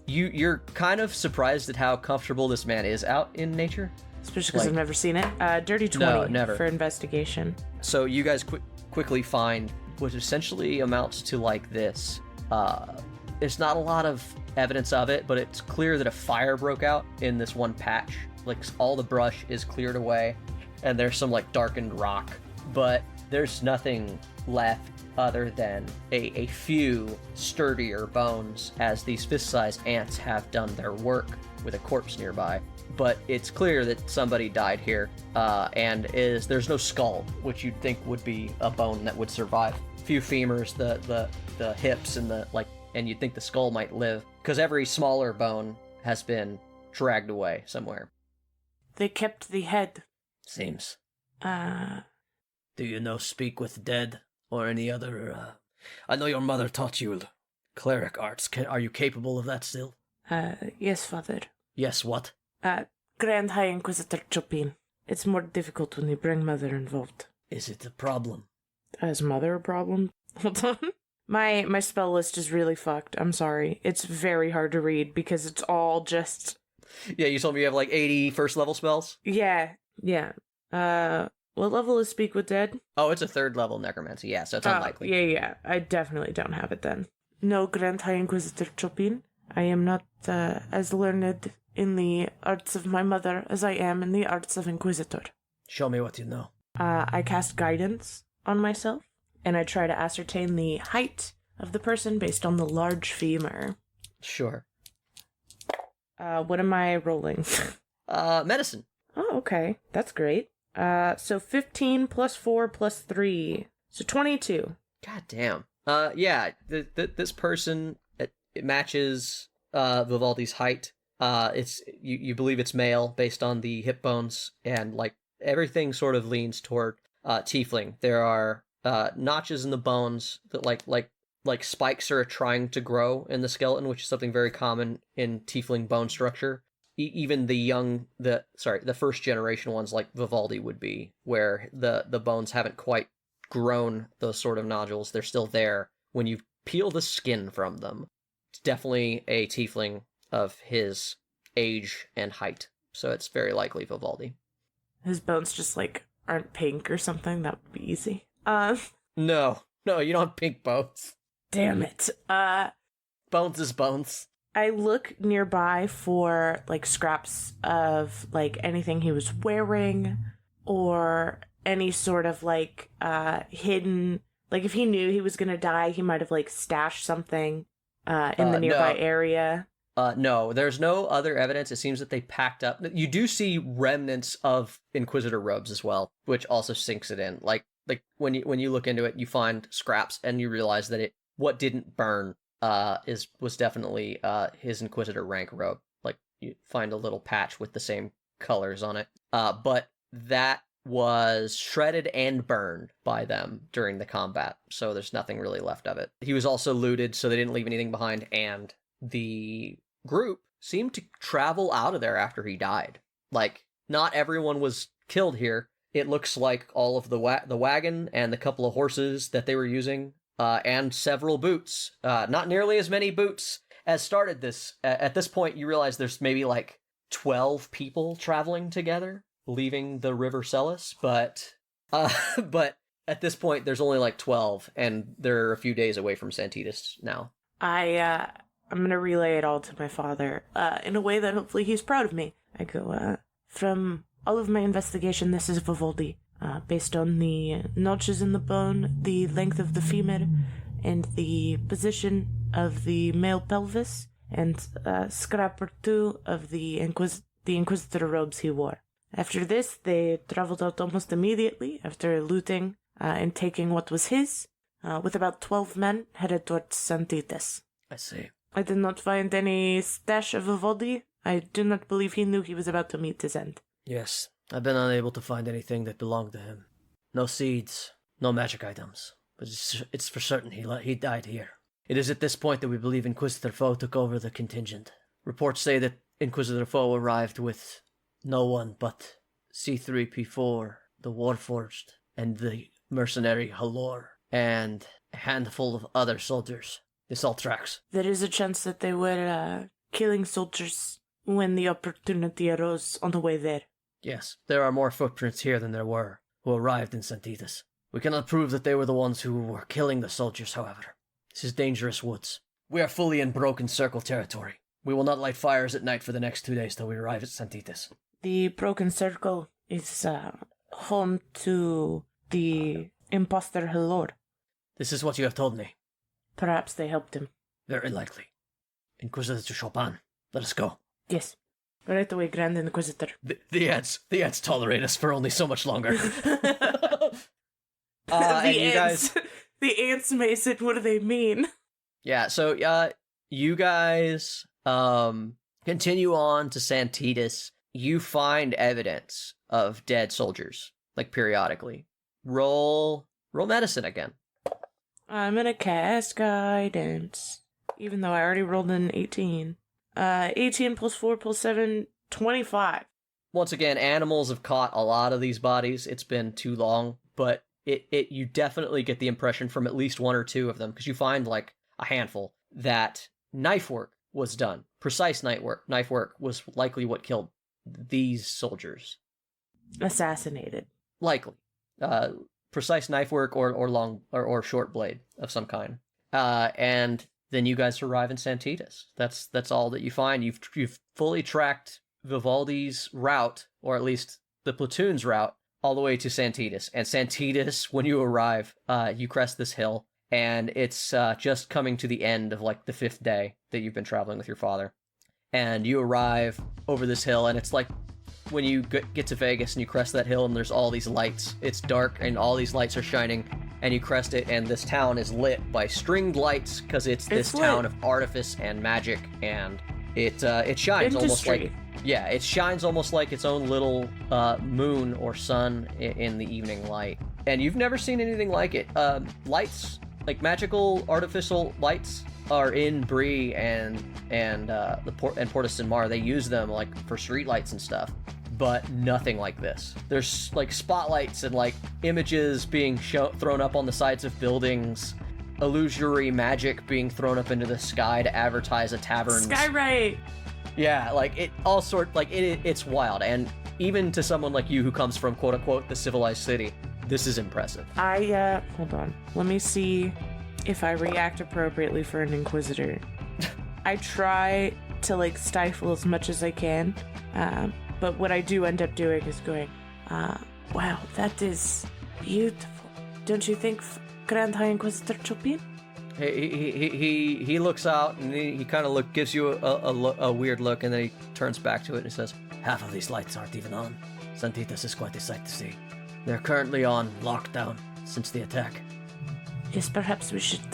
you're kind of surprised at how comfortable this man is out in nature. Especially because I've never seen it. Dirty 20 never. For investigation. So you guys quickly find what essentially amounts to, like, this. There's not a lot of evidence of it, but it's clear that a fire broke out in this one patch. Like, all the brush is cleared away, and there's some, like, darkened rock. But there's nothing left other than a few sturdier bones, as these fist-sized ants have done their work with a corpse nearby. But it's clear that somebody died here, and there's no skull, which you'd think would be a bone that would survive. A few femurs, the hips, and you'd think the skull might live, because every smaller bone has been dragged away somewhere. They kept the head. Seems. Do you know speak with dead or any other? I know your mother taught you cleric arts. Are you capable of that still? Yes, father. Yes, what? Grand High Inquisitor Chopin. It's more difficult when you bring mother involved. Is it a problem? Is mother a problem? Hold on. My spell list is really fucked. I'm sorry. It's very hard to read because it's all just... Yeah, you told me you have like 80 first level spells? Yeah. What level is Speak with Dead? Oh, it's a 3rd level necromancy, yeah, so it's unlikely. Yeah. I definitely don't have it then. No, Grand High Inquisitor Chopin. I am not as learned in the arts of my mother as I am in the arts of Inquisitor. Show me what you know. I cast guidance on myself, and I try to ascertain the height of the person based on the large femur. Sure. What am I rolling? Medicine. Oh, okay. That's great. So 15 plus 4 plus 3. So 22. God damn. Yeah, this person, it matches Vivaldi's height. It's you believe it's male based on the hip bones, and, like, everything sort of leans toward tiefling. There are notches in the bones that like spikes are trying to grow in the skeleton, which is something very common in tiefling bone structure. Even the first generation ones like Vivaldi would be, where the bones haven't quite grown those sort of nodules. They're still there when you peel the skin from them. It's definitely a tiefling of his age and height, so it's very likely Vivaldi. His bones just, like, aren't pink or something. That would be easy. No, you don't have pink bones. Damn it. Bones is bones. I look nearby for, like, scraps of, like, anything he was wearing, or any sort of, like, hidden... Like, if he knew he was gonna die, he might have, like, stashed something in the nearby area. No, there's no other evidence. It seems that they packed up. You do see remnants of Inquisitor robes as well, which also sinks it in. Like when you look into it, you find scraps, and you realize that what didn't burn was definitely his Inquisitor rank robe. Like, you find a little patch with the same colors on it. But that was shredded and burned by them during the combat, so there's nothing really left of it. He was also looted, so they didn't leave anything behind, and the group seemed to travel out of there after he died. Like, not everyone was killed here. It looks like all of the wagon and the couple of horses that they were using, and several boots. Not nearly as many boots as started this. At this point, you realize there's maybe like 12 people traveling together, leaving the River Celis, but at this point, there's only like 12, and they're a few days away from Santitas now. I'm gonna relay it all to my father, in a way that hopefully he's proud of me. I go, from all of my investigation, this is Vivaldi. Based on the notches in the bone, the length of the femur, and the position of the male pelvis, and a scrap or two of the Inquisitor robes he wore. After this, they traveled out almost immediately after looting and taking what was his, with about 12 men headed towards Santitas. I see. I did not find any stash of Vivaldi. I do not believe he knew he was about to meet his end. Yes, I've been unable to find anything that belonged to him. No seeds, no magic items. But it's for certain he died here. It is at this point that we believe Inquisitor Foe took over the contingent. Reports say that Inquisitor Foe arrived with no one but C3P4, the Warforged, and the mercenary Halor, and a handful of other soldiers. This all tracks. There is a chance that they were killing soldiers when the opportunity arose on the way there. Yes, there are more footprints here than there were who arrived in Santitas. We cannot prove that they were the ones who were killing the soldiers, however. This is dangerous woods. We are fully in Broken Circle territory. We will not light fires at night for the next 2 days till we arrive at Santitas. The Broken Circle is home to the imposter Halor. This is what you have told me. Perhaps they helped him. Very likely. Inquisitor Chopin, let us go. Yes. Right away, Grand Inquisitor. The ants tolerate us for only so much longer. And you guys... The ants, Mason, what do they mean? Yeah, so you guys continue on to Santitas. You find evidence of dead soldiers, like periodically. Roll medicine again. I'm gonna cast guidance, even though I already rolled an 18. 18 plus 4 plus 7, 25. Once again, animals have caught a lot of these bodies. It's been too long, but you definitely get the impression from at least one or two of them, because you find like a handful, that knife work was done. Precise knife work was likely what killed these soldiers. Assassinated. Likely. Precise knife work or long or short blade of some kind. And then you guys arrive in Santitas. That's all that you find. You've fully tracked Vivaldi's route, or at least the platoon's route, all the way to Santitas. And Santitas, when you arrive, you crest this hill, and it's just coming to the end of like the 5th day that you've been traveling with your father. And you arrive over this hill, and it's like when you get to Vegas and you crest that hill and there's all these lights. It's dark and all these lights are shining, and you crest it, and this town is lit by stringed lights because it's this town of artifice and magic, and it shines almost like... Yeah, it shines almost like its own little moon or sun in the evening light. And you've never seen anything like it. Lights, like magical artificial lights, are in Bree and Porta Sin Mar. They use them like for street lights and stuff, but nothing like this. There's like spotlights and like images being thrown up on the sides of buildings, illusory magic being thrown up into the sky to advertise a tavern. Skyrite! Yeah, like it's wild, and even to someone like you who comes from quote unquote the civilized city, this is impressive. Hold on. Let me see if I react appropriately for an Inquisitor. I try to like stifle as much as I can, but what I do end up doing is going, wow, that is beautiful. Don't you think, Grand High Inquisitor Chopin? He looks out and he kind of gives you a weird look, and then he turns back to it and he says, half of these lights aren't even on. Santitas is quite a sight to see. They're currently on lockdown since the attack. Yes, perhaps we should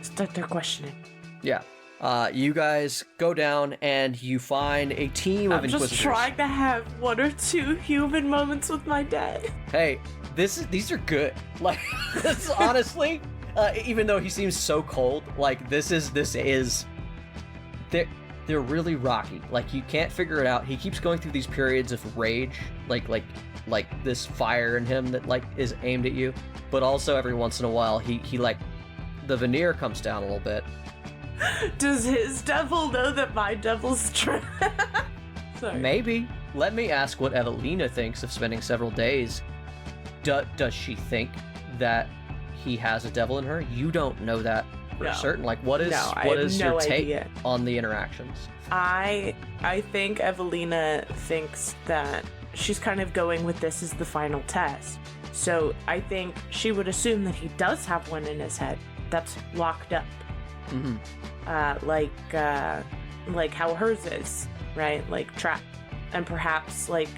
start their questioning. Yeah. You guys go down and you find a team of Inquisitors. I'm just trying to have 1 or 2 human moments with my dad. Hey, these are good. Like, this honestly, even though he seems so cold, like this is they're really rocky. Like, you can't figure it out. He keeps going through these periods of rage, like this fire in him that like is aimed at you, but also every once in a while he like the veneer comes down a little bit. Does his devil know that my devil's true? Maybe. Let me ask what Evalina thinks of spending several days. Does she think that he has a devil in her? You don't know that for certain. Like, what is your take on the interactions? I think Evalina thinks that she's kind of going with this as the final test. So I think she would assume that he does have one in his head that's locked up. Mm-hmm. Like how hers is, right? Like trapped. And perhaps, like,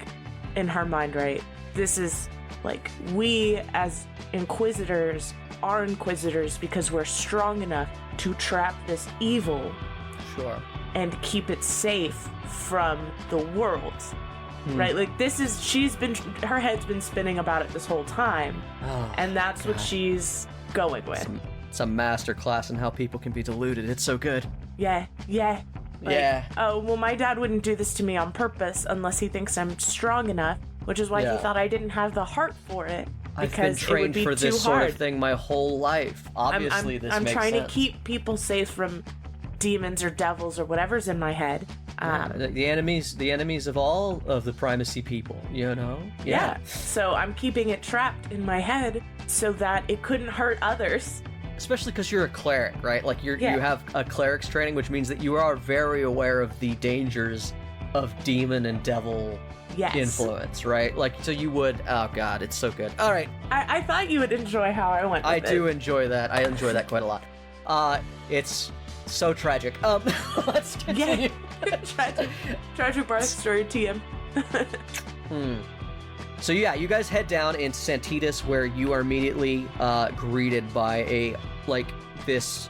in her mind, right, this is, like, we as Inquisitors are Inquisitors because we're strong enough to trap this evil. Sure. And keep it safe from the world. Right? Like, her head's been spinning about it this whole time. Oh, and that's what she's going with. It's a master class in how people can be deluded. It's so good. Yeah. Like, yeah. Oh, well, my dad wouldn't do this to me on purpose unless he thinks I'm strong enough, which is why he thought I didn't have the heart for it. I've been trained for this sort of thing my whole life. Obviously, this makes sense. I'm trying to keep people safe from demons or devils or whatever's in my head. The enemies of all of the primacy people, you know? Yeah. So I'm keeping it trapped in my head so that it couldn't hurt others. Especially because you're a cleric, right? Like, you have a cleric's training, which means that you are very aware of the dangers of demon and devil influence, right? Like, so you would... Oh, God, it's so good. All right. I thought you would enjoy how I went with it. I do enjoy that. I enjoy that quite a lot. It's so tragic. Let's continue. Yeah. Tragic birth story TM. So yeah, you guys head down into Santos, where you are immediately greeted by this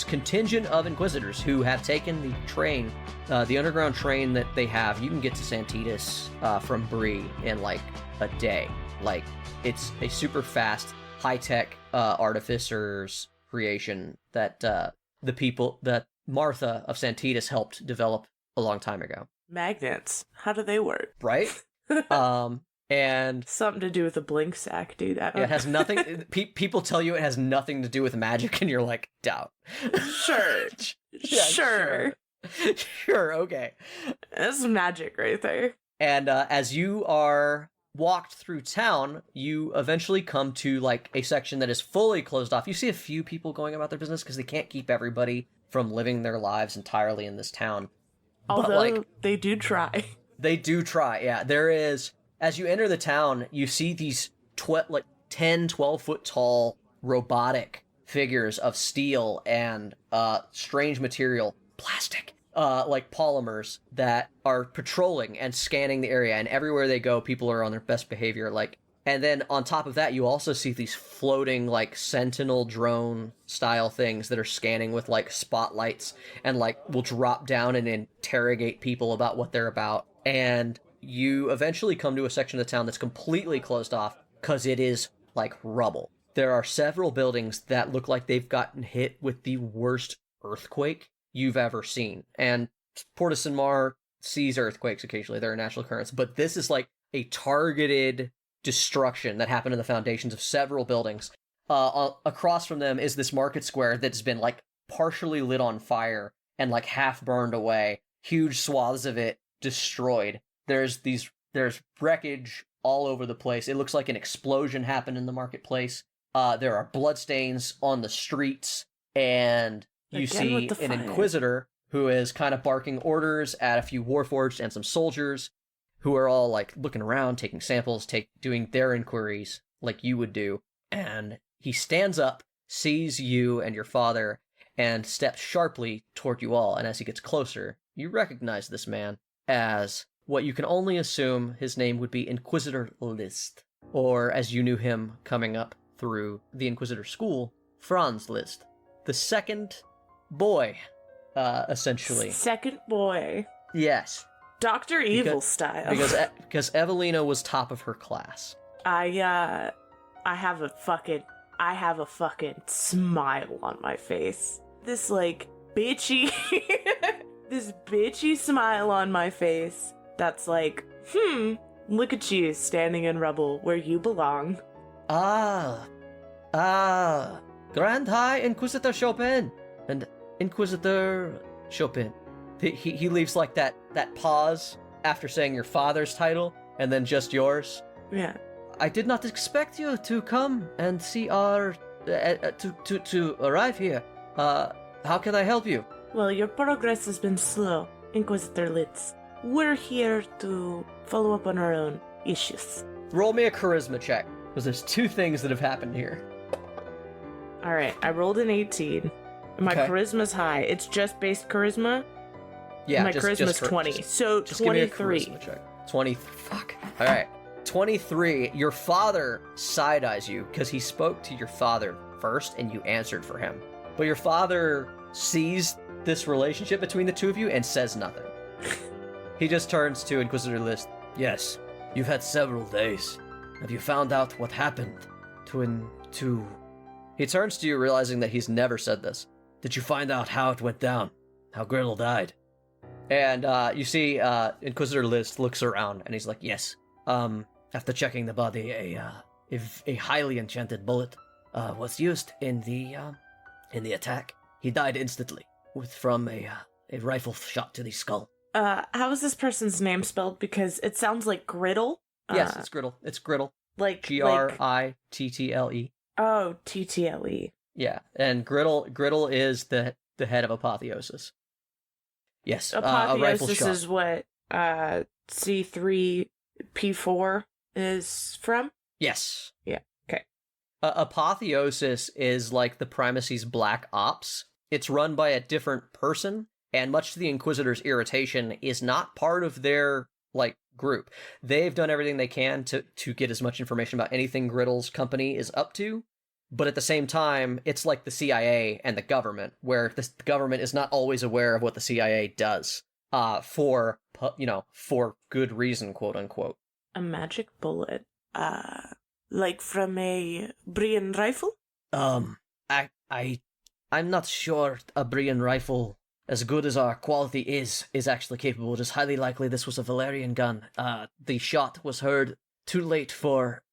contingent of Inquisitors who have taken the train, the underground train that they have. You can get to Santos from Bree in like a day. Like, it's a super fast, high-tech artificer's creation that the people that Martha of Santos helped develop a long time ago. Magnets. How do they work? Right? And something to do with a blink sack, dude. It has nothing. People tell you it has nothing to do with magic, and you're like, doubt. Sure. Sure. Okay. That's magic right there. And as you are walked through town, you eventually come to like a section that is fully closed off. You see a few people going about their business because they can't keep everybody from living their lives entirely in this town. Although they do try. They do try. Yeah, there is. As you enter the town, you see these 10, 12-foot tall robotic figures of steel and strange material, plastic, like polymers, that are patrolling and scanning the area. And everywhere they go, people are on their best behavior. And then on top of that, you also see these floating, like, sentinel drone style things that are scanning with, like, spotlights and, like, will drop down and interrogate people about what they're about. And you eventually come to a section of the town that's completely closed off because it is like rubble. There are several buildings that look like they've gotten hit with the worst earthquake you've ever seen. And Porta San Mar sees earthquakes occasionally. They're a natural occurrence. But this is like a targeted destruction that happened in the foundations of several buildings. Across from them is this market square that's been like partially lit on fire and like half burned away. Huge swaths of it destroyed. There's wreckage all over the place. It looks like an explosion happened in the marketplace. There are bloodstains on the streets, and you see an Inquisitor who is kind of barking orders at a few Warforged and some soldiers who are all like looking around, taking samples, doing their inquiries like you would do. And he stands up, sees you and your father, and steps sharply toward you all. And as he gets closer, you recognize this man as what you can only assume his name would be Inquisitor List, or as you knew him coming up through the Inquisitor school, Franz List, the second boy essentially. Second boy. Yes. Dr. Evil style. Because Evalina was top of her class. I have a fucking smile on my face. This, like, bitchy, this bitchy smile on my face that's like, look at you standing in rubble where you belong. Grand High Inquisitor Chopin and Inquisitor Chopin. He leaves like that pause after saying your father's title and then just yours. Yeah. I did not expect you to come and see our to arrive here. How can I help you? Well, your progress has been slow, Inquisitor Litz. We're here to follow up on our own issues. Roll me a charisma check, because there's two things that have happened here. All right, I rolled an 18. My charisma's high. It's just based charisma. Yeah, my charisma's 20. So just 23. Give me a charisma check. 20. Fuck. All right. 23. Your father side eyes you because he spoke to your father first, and you answered for him. But your father sees this relationship between the two of you and says nothing. He just turns to Inquisitor List. Yes, you've had several days. Have you found out what happened to... He turns to you, realizing that he's never said this. Did you find out how it went down? How Griddle died? And you see Inquisitor List looks around, and he's like, yes. After checking the body, a highly enchanted bullet was used in the attack. He died instantly from a rifle shot to the skull. How is this person's name spelled? Because it sounds like Griddle. Yes, it's Griddle. It's Griddle. Like Grittle. Oh, Ttle. Yeah, and Griddle is the head of Apotheosis. Yes, Apotheosis a rifle shot. is what C3P4 is from? Yes. Yeah, okay. Apotheosis is like the Primacy's Black Ops. It's run by a different person, and much to the Inquisitor's irritation, is not part of their, group. They've done everything they can to get as much information about anything Griddle's company is up to, but at the same time, it's like the CIA and the government, where the government is not always aware of what the CIA does, for good reason, quote unquote. A magic bullet, like from a Brian rifle? I'm not sure a Brian rifle, as good as our quality is actually capable. It is highly likely this was a Valerian gun. The shot was heard too late for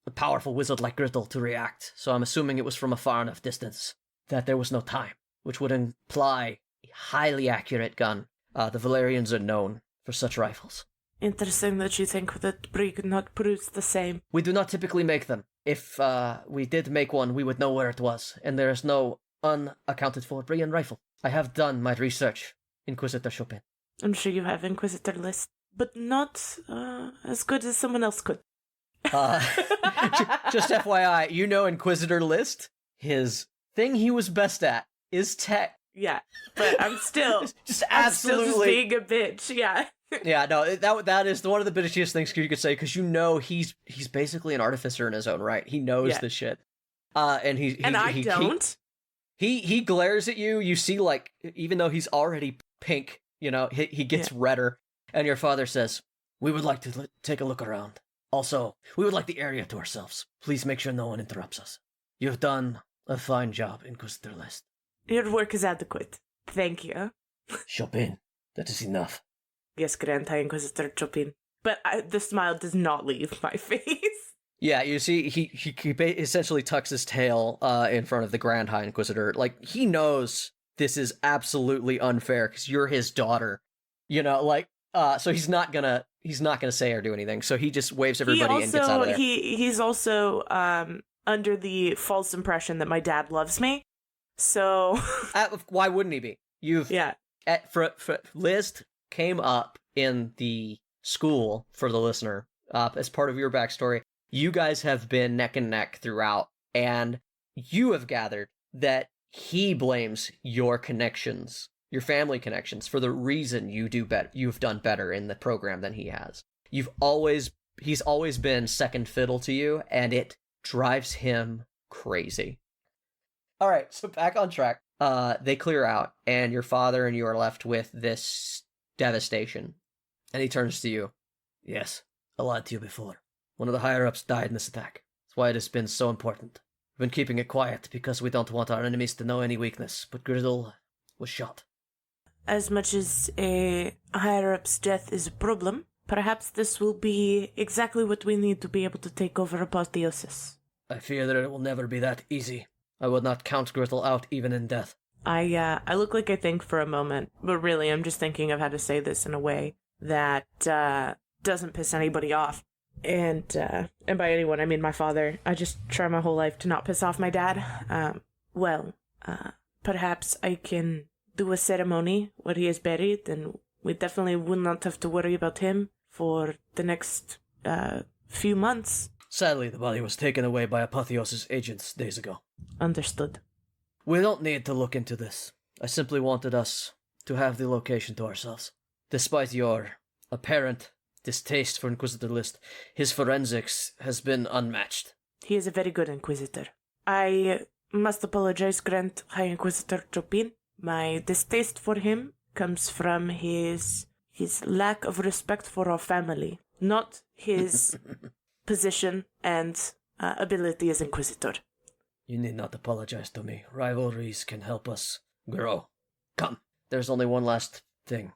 a powerful wizard like Griddle to react, so I'm assuming it was from a far enough distance that there was no time, which would imply a highly accurate gun. The Valerians are known for such rifles. Interesting that you think that Brie could not produce the same. We do not typically make them. If we did make one, we would know where it was, and there is no unaccounted for Brian rifle. I have done my research, Inquisitor Chopin. I'm sure you have Inquisitor List, but not as good as someone else could. Just FYI, Inquisitor List, his thing he was best at is tech. Yeah, but I'm still just absolutely still being a bitch. Yeah. Yeah, no, that is one of the bitchiest things you could say, because he's basically an artificer in his own right. He knows this shit, and I don't. He glares at you. You see, even though he's already pink, he gets redder. And your father says, "We would like to take a look around. Also, we would like the area to ourselves. Please make sure no one interrupts us. You've done a fine job, Inquisitor List. Your work is adequate. Thank you." Chopin, that is enough. Yes, Grand High Inquisitor Chopin. But the smile does not leave my face. Yeah, you see, he essentially tucks his tail in front of the Grand High Inquisitor. He knows this is absolutely unfair because you're his daughter. So he's not gonna say or do anything. So he just waves everybody and gets out of there. He's also under the false impression that my dad loves me. So why wouldn't he be? Liz came up in the school, for the listener, as part of your backstory. You guys have been neck and neck throughout, and you have gathered that he blames your connections, your family connections, for the reason you've done better in the program than he has. He's always been second fiddle to you, and it drives him crazy. All right, so back on track. they clear out, and your father and you are left with this devastation. And he turns to you. Yes, I lied to you before. One of the higher-ups died in this attack. That's why it has been so important. We've been keeping it quiet because we don't want our enemies to know any weakness, but Griddle was shot. As much as a higher-up's death is a problem, perhaps this will be exactly what we need to be able to take over Apotheosis. I fear that it will never be that easy. I would not count Griddle out even in death. I look like I think for a moment, but really I'm just thinking of how to say this in a way that doesn't piss anybody off. And by anyone, I mean my father. I just try my whole life to not piss off my dad. Perhaps I can do a ceremony where he is buried, and we definitely will not have to worry about him for the next few months. Sadly, the body was taken away by Apotheosis agents days ago. Understood. We don't need to look into this. I simply wanted us to have the location to ourselves. Despite your apparent distaste for Inquisitor List, his forensics has been unmatched. He is a very good Inquisitor. I must apologize, Grand High Inquisitor Chopin. My distaste for him comes from his lack of respect for our family, not his position and ability as Inquisitor. You need not apologize to me. Rivalries can help us grow. Come. There's only one last thing.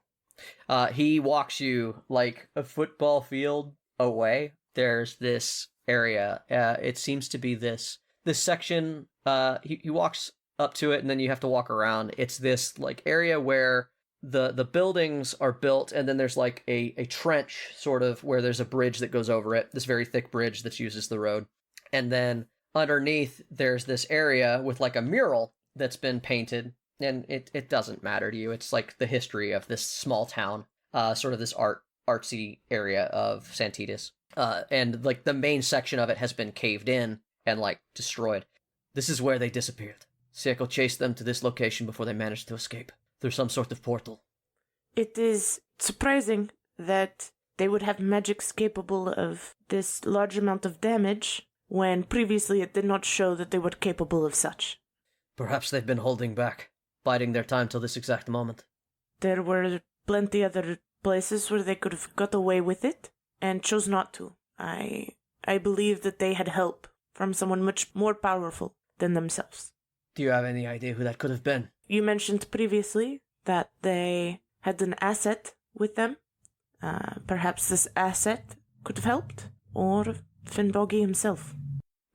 He walks you like a football field away. There's this area. It seems to be this section. He walks up to it, and then you have to walk around. It's this like area where the buildings are built, and then there's like a trench sort of where there's a bridge that goes over it. This very thick bridge that uses the road, and then underneath there's this area with like a mural that's been painted. And it doesn't matter to you. It's like the history of this small town, sort of this artsy area of Santitas. And like the main section of it has been caved in and like destroyed. This is where they disappeared. Seiko chased them to this location before they managed to escape through some sort of portal. It is surprising that they would have magics capable of this large amount of damage when previously it did not show that they were capable of such. Perhaps they've been holding back, biding their time till this exact moment. There were plenty other places where they could have got away with it and chose not to. I believe that they had help from someone much more powerful than themselves. Do you have any idea who that could have been? You mentioned previously that they had an asset with them. Perhaps this asset could have helped, or Finnboggy himself.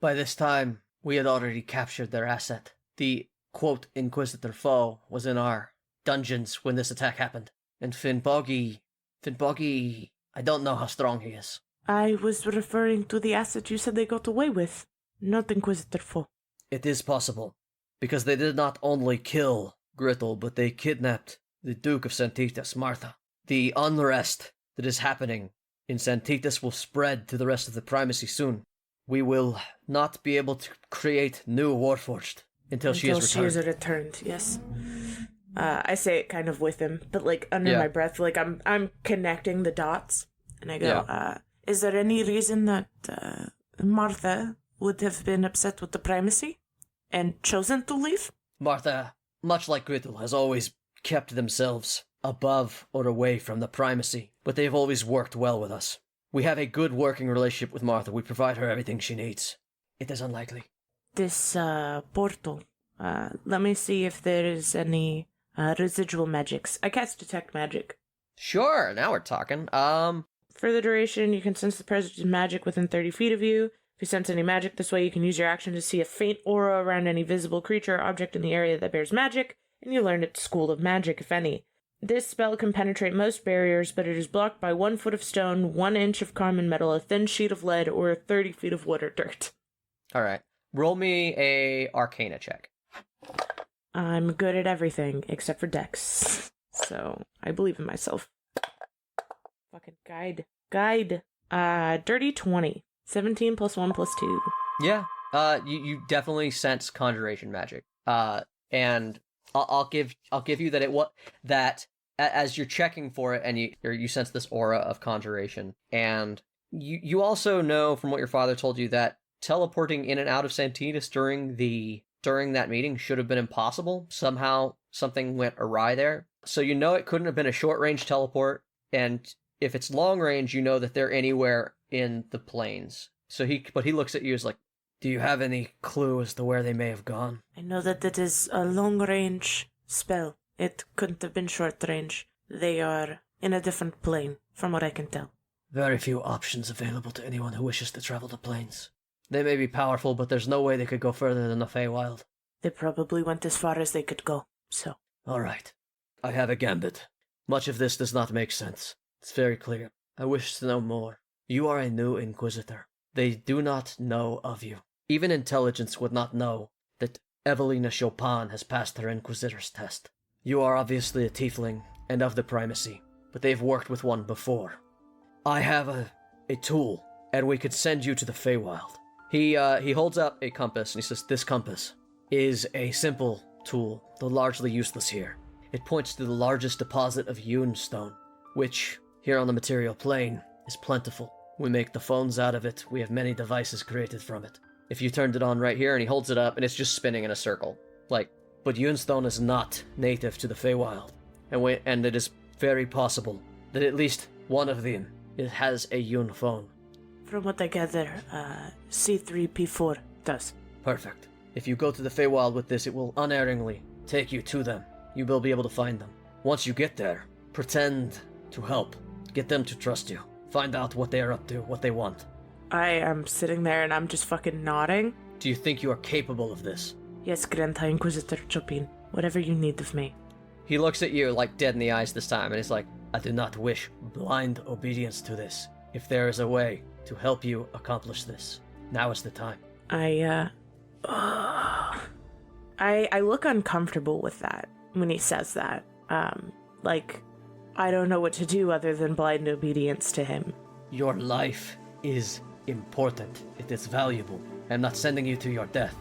By this time, we had already captured their asset. The quote Inquisitor foe was in our dungeons when this attack happened. And Finnboggy, I don't know how strong he is. I was referring to the asset you said they got away with, not Inquisitor foe. It is possible, because they did not only kill Grittle, but they kidnapped the Duke of Santitas, Martha. The unrest that is happening in Santitas will spread to the rest of the primacy soon. We will not be able to create new Warforged until she is returned, yes. I say it kind of with him, but like under my breath, like I'm connecting the dots, and I go, is there any reason that Martha would have been upset with the primacy and chosen to leave? Martha, much like Grittle, has always kept themselves above or away from the primacy, but they've always worked well with us. We have a good working relationship with Martha. We provide her everything she needs. It is unlikely. This portal, let me see if there is any residual magics. I cast Detect Magic. Sure, now we're talking. For the duration, you can sense the presence of magic within 30 feet of you. If you sense any magic this way, you can use your action to see a faint aura around any visible creature or object in the area that bears magic, and you learn at School of Magic, if any. This spell can penetrate most barriers, but it is blocked by 1 foot of stone, 1 inch of common metal, a thin sheet of lead, or 30 feet of wood or dirt. Alright. Roll me a Arcana check. I'm good at everything, except for Dex. So, I believe in myself. Fucking guide. Dirty 20. 17 plus 1 plus 2. Yeah. You definitely sense conjuration magic. And I'll give you that as you're checking for it, and you sense this aura of conjuration, and you also know from what your father told you that teleporting in and out of Santitas during the during that meeting should have been impossible. Somehow something went awry there. So you know it couldn't have been a short-range teleport, and if it's long-range, you know that they're anywhere in the plains. But he looks at you as like, do you have any clue as to where they may have gone? I know that it is a long-range spell. It couldn't have been short-range. They are in a different plane, from what I can tell. Very few options available to anyone who wishes to travel the plains. They may be powerful, but there's no way they could go further than the Feywild. They probably went as far as they could go, so. All right. I have a gambit. Much of this does not make sense. It's very clear. I wish to know more. You are a new Inquisitor. They do not know of you. Even intelligence would not know that Evalina Chopin has passed her Inquisitor's test. You are obviously a tiefling and of the primacy, but they've worked with one before. I have a tool, and we could send you to the Feywild. He holds up a compass, and he says, this compass is a simple tool, though largely useless here. It points to the largest deposit of hewn stone, which, here on the material plane, is plentiful. We make the phones out of it. We have many devices created from it. If you turned it on right here, and he holds it up, and it's just spinning in a circle. But hewn stone is not native to the Feywild, and it is very possible that at least one of them has a hewn phone. From what I gather, C3P4 does. Perfect. If you go to the Feywild with this, it will unerringly take you to them. You will be able to find them. Once you get there, pretend to help. Get them to trust you. Find out what they are up to, what they want. I am sitting there and I'm just fucking nodding. Do you think you are capable of this? Yes, Grand High Inquisitor Chopin. Whatever you need of me. he looks at you like dead in the eyes this time, and he's like, I do not wish blind obedience to this. If there is a way to help you accomplish this, now is the time. I look uncomfortable with that when he says that. Like, I don't know what to do other than blind obedience to him. Your life is important. It is valuable. I'm not sending you to your death.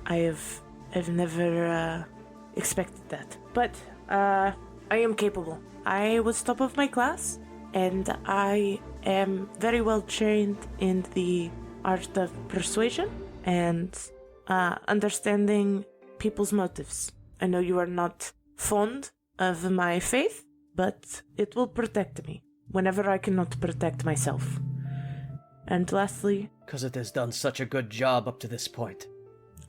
I've never expected that. But I am capable. I was top of my class, and I am very well trained in the art of persuasion and understanding people's motives. I know you are not fond of my faith, but it will protect me whenever I cannot protect myself. And lastly... Because it has done such a good job up to this point.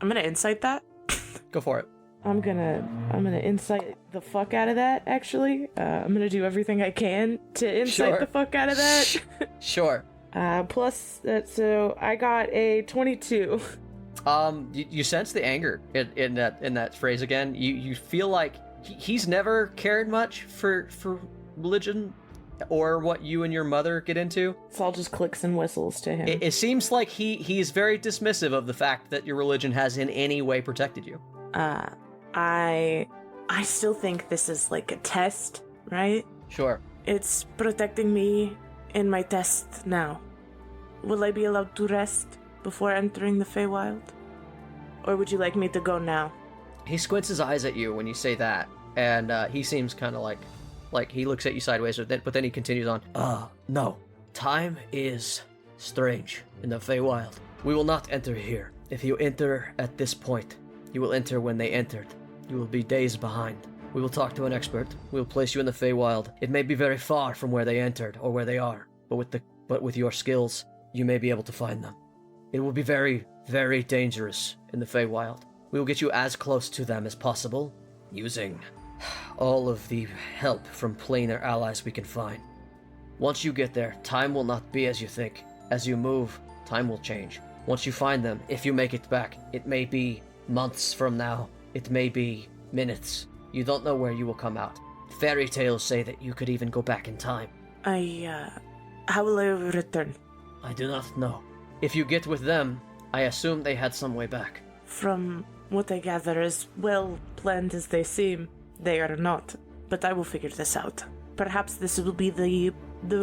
I'm gonna insight that. Go for it. I'm gonna insight the fuck out of that, actually. I'm gonna do everything I can to insight the fuck out of that. Sure. Plus, so I got a 22. You sense the anger in that phrase again. You feel like he's never cared much for religion or what you and your mother get into. It's all just clicks and whistles to him. It seems like he's very dismissive of the fact that your religion has in any way protected you. I still think this is like a test, right? Sure. It's protecting me in my test now. Will I be allowed to rest before entering the Feywild? Or would you like me to go now? He squints his eyes at you when you say that, and he seems kind of like he looks at you sideways, but then he continues on. No. Time is strange in the Feywild. We will not enter here. If you enter at this point, you will enter when they entered. You will be days behind. We will talk to an expert. We will place you in the Feywild. It may be very far from where they entered or where they are, but with your skills, you may be able to find them. It will be very, very dangerous in the Feywild. We will get you as close to them as possible, using all of the help from planar allies we can find. Once you get there, time will not be as you think. As you move, time will change. Once you find them, if you make it back, it may be months from now. It may be minutes. You don't know where you will come out. Fairy tales say that you could even go back in time. How will I return? I do not know. If you get with them, I assume they had some way back. From what I gather, as well planned as they seem, they are not. But I will figure this out. Perhaps this will be the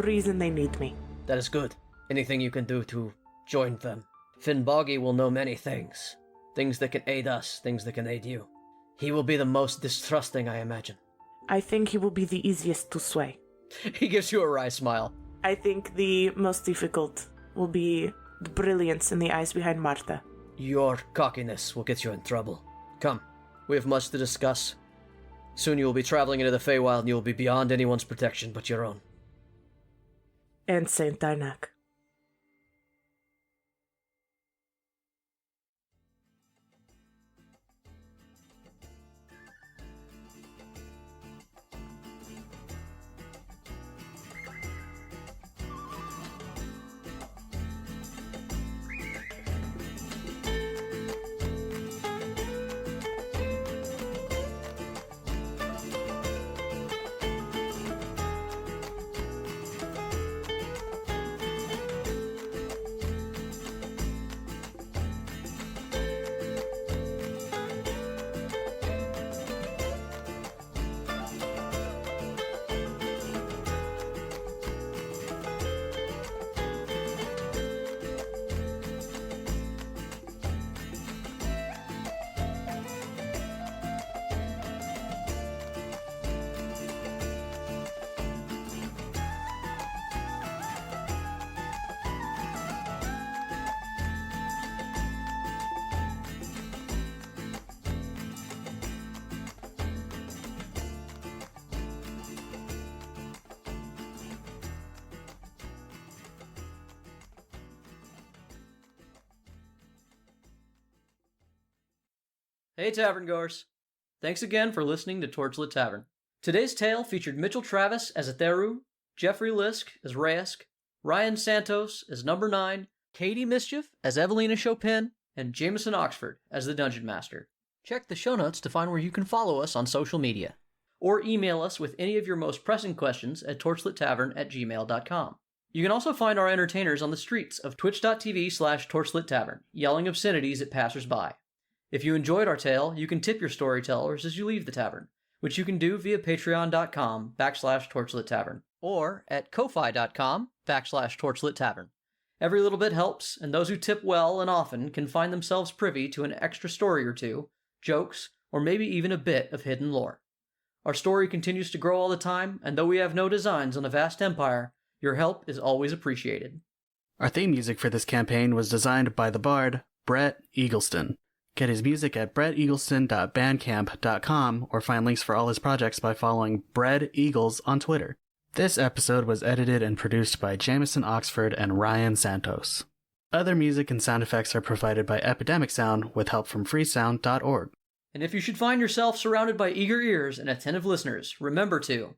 reason they need me. That is good. Anything you can do to join them. Finnboggy will know many things. Things that can aid us, things that can aid you. He will be the most distrusting, I imagine. I think he will be the easiest to sway. He gives you a wry smile. I think the most difficult will be the brilliance in the eyes behind Marta. Your cockiness will get you in trouble. Come, we have much to discuss. Soon you will be traveling into the Feywild and you will be beyond anyone's protection but your own. And Saint Dynak. Hey Tavern Goers! Thanks again for listening to Torchlit Tavern. Today's tale featured Mitchell Travis as Atheru, Jeffrey Lisk as Raesk, Ryan Santos as Number 9, Katie Mischief as Evalina Chopin, and Jameson Oxford as the Dungeon Master. Check the show notes to find where you can follow us on social media, or email us with any of your most pressing questions at torchlittavern@gmail.com. You can also find our entertainers on the streets of twitch.tv/torchlittavern, yelling obscenities at passersby. If you enjoyed our tale, you can tip your storytellers as you leave the tavern, which you can do via patreon.com/torchlittavern, or at ko-fi.com/torchlittavern. Every little bit helps, and those who tip well and often can find themselves privy to an extra story or two, jokes, or maybe even a bit of hidden lore. Our story continues to grow all the time, and though we have no designs on a vast empire, your help is always appreciated. Our theme music for this campaign was designed by the bard, Brett Eagleston. Get his music at bretteagleston.bandcamp.com or find links for all his projects by following Bread Eagles on Twitter. This episode was edited and produced by Jameson Oxford and Ryan Santos. Other music and sound effects are provided by Epidemic Sound with help from freesound.org. And if you should find yourself surrounded by eager ears and attentive listeners, remember to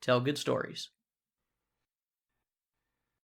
tell good stories.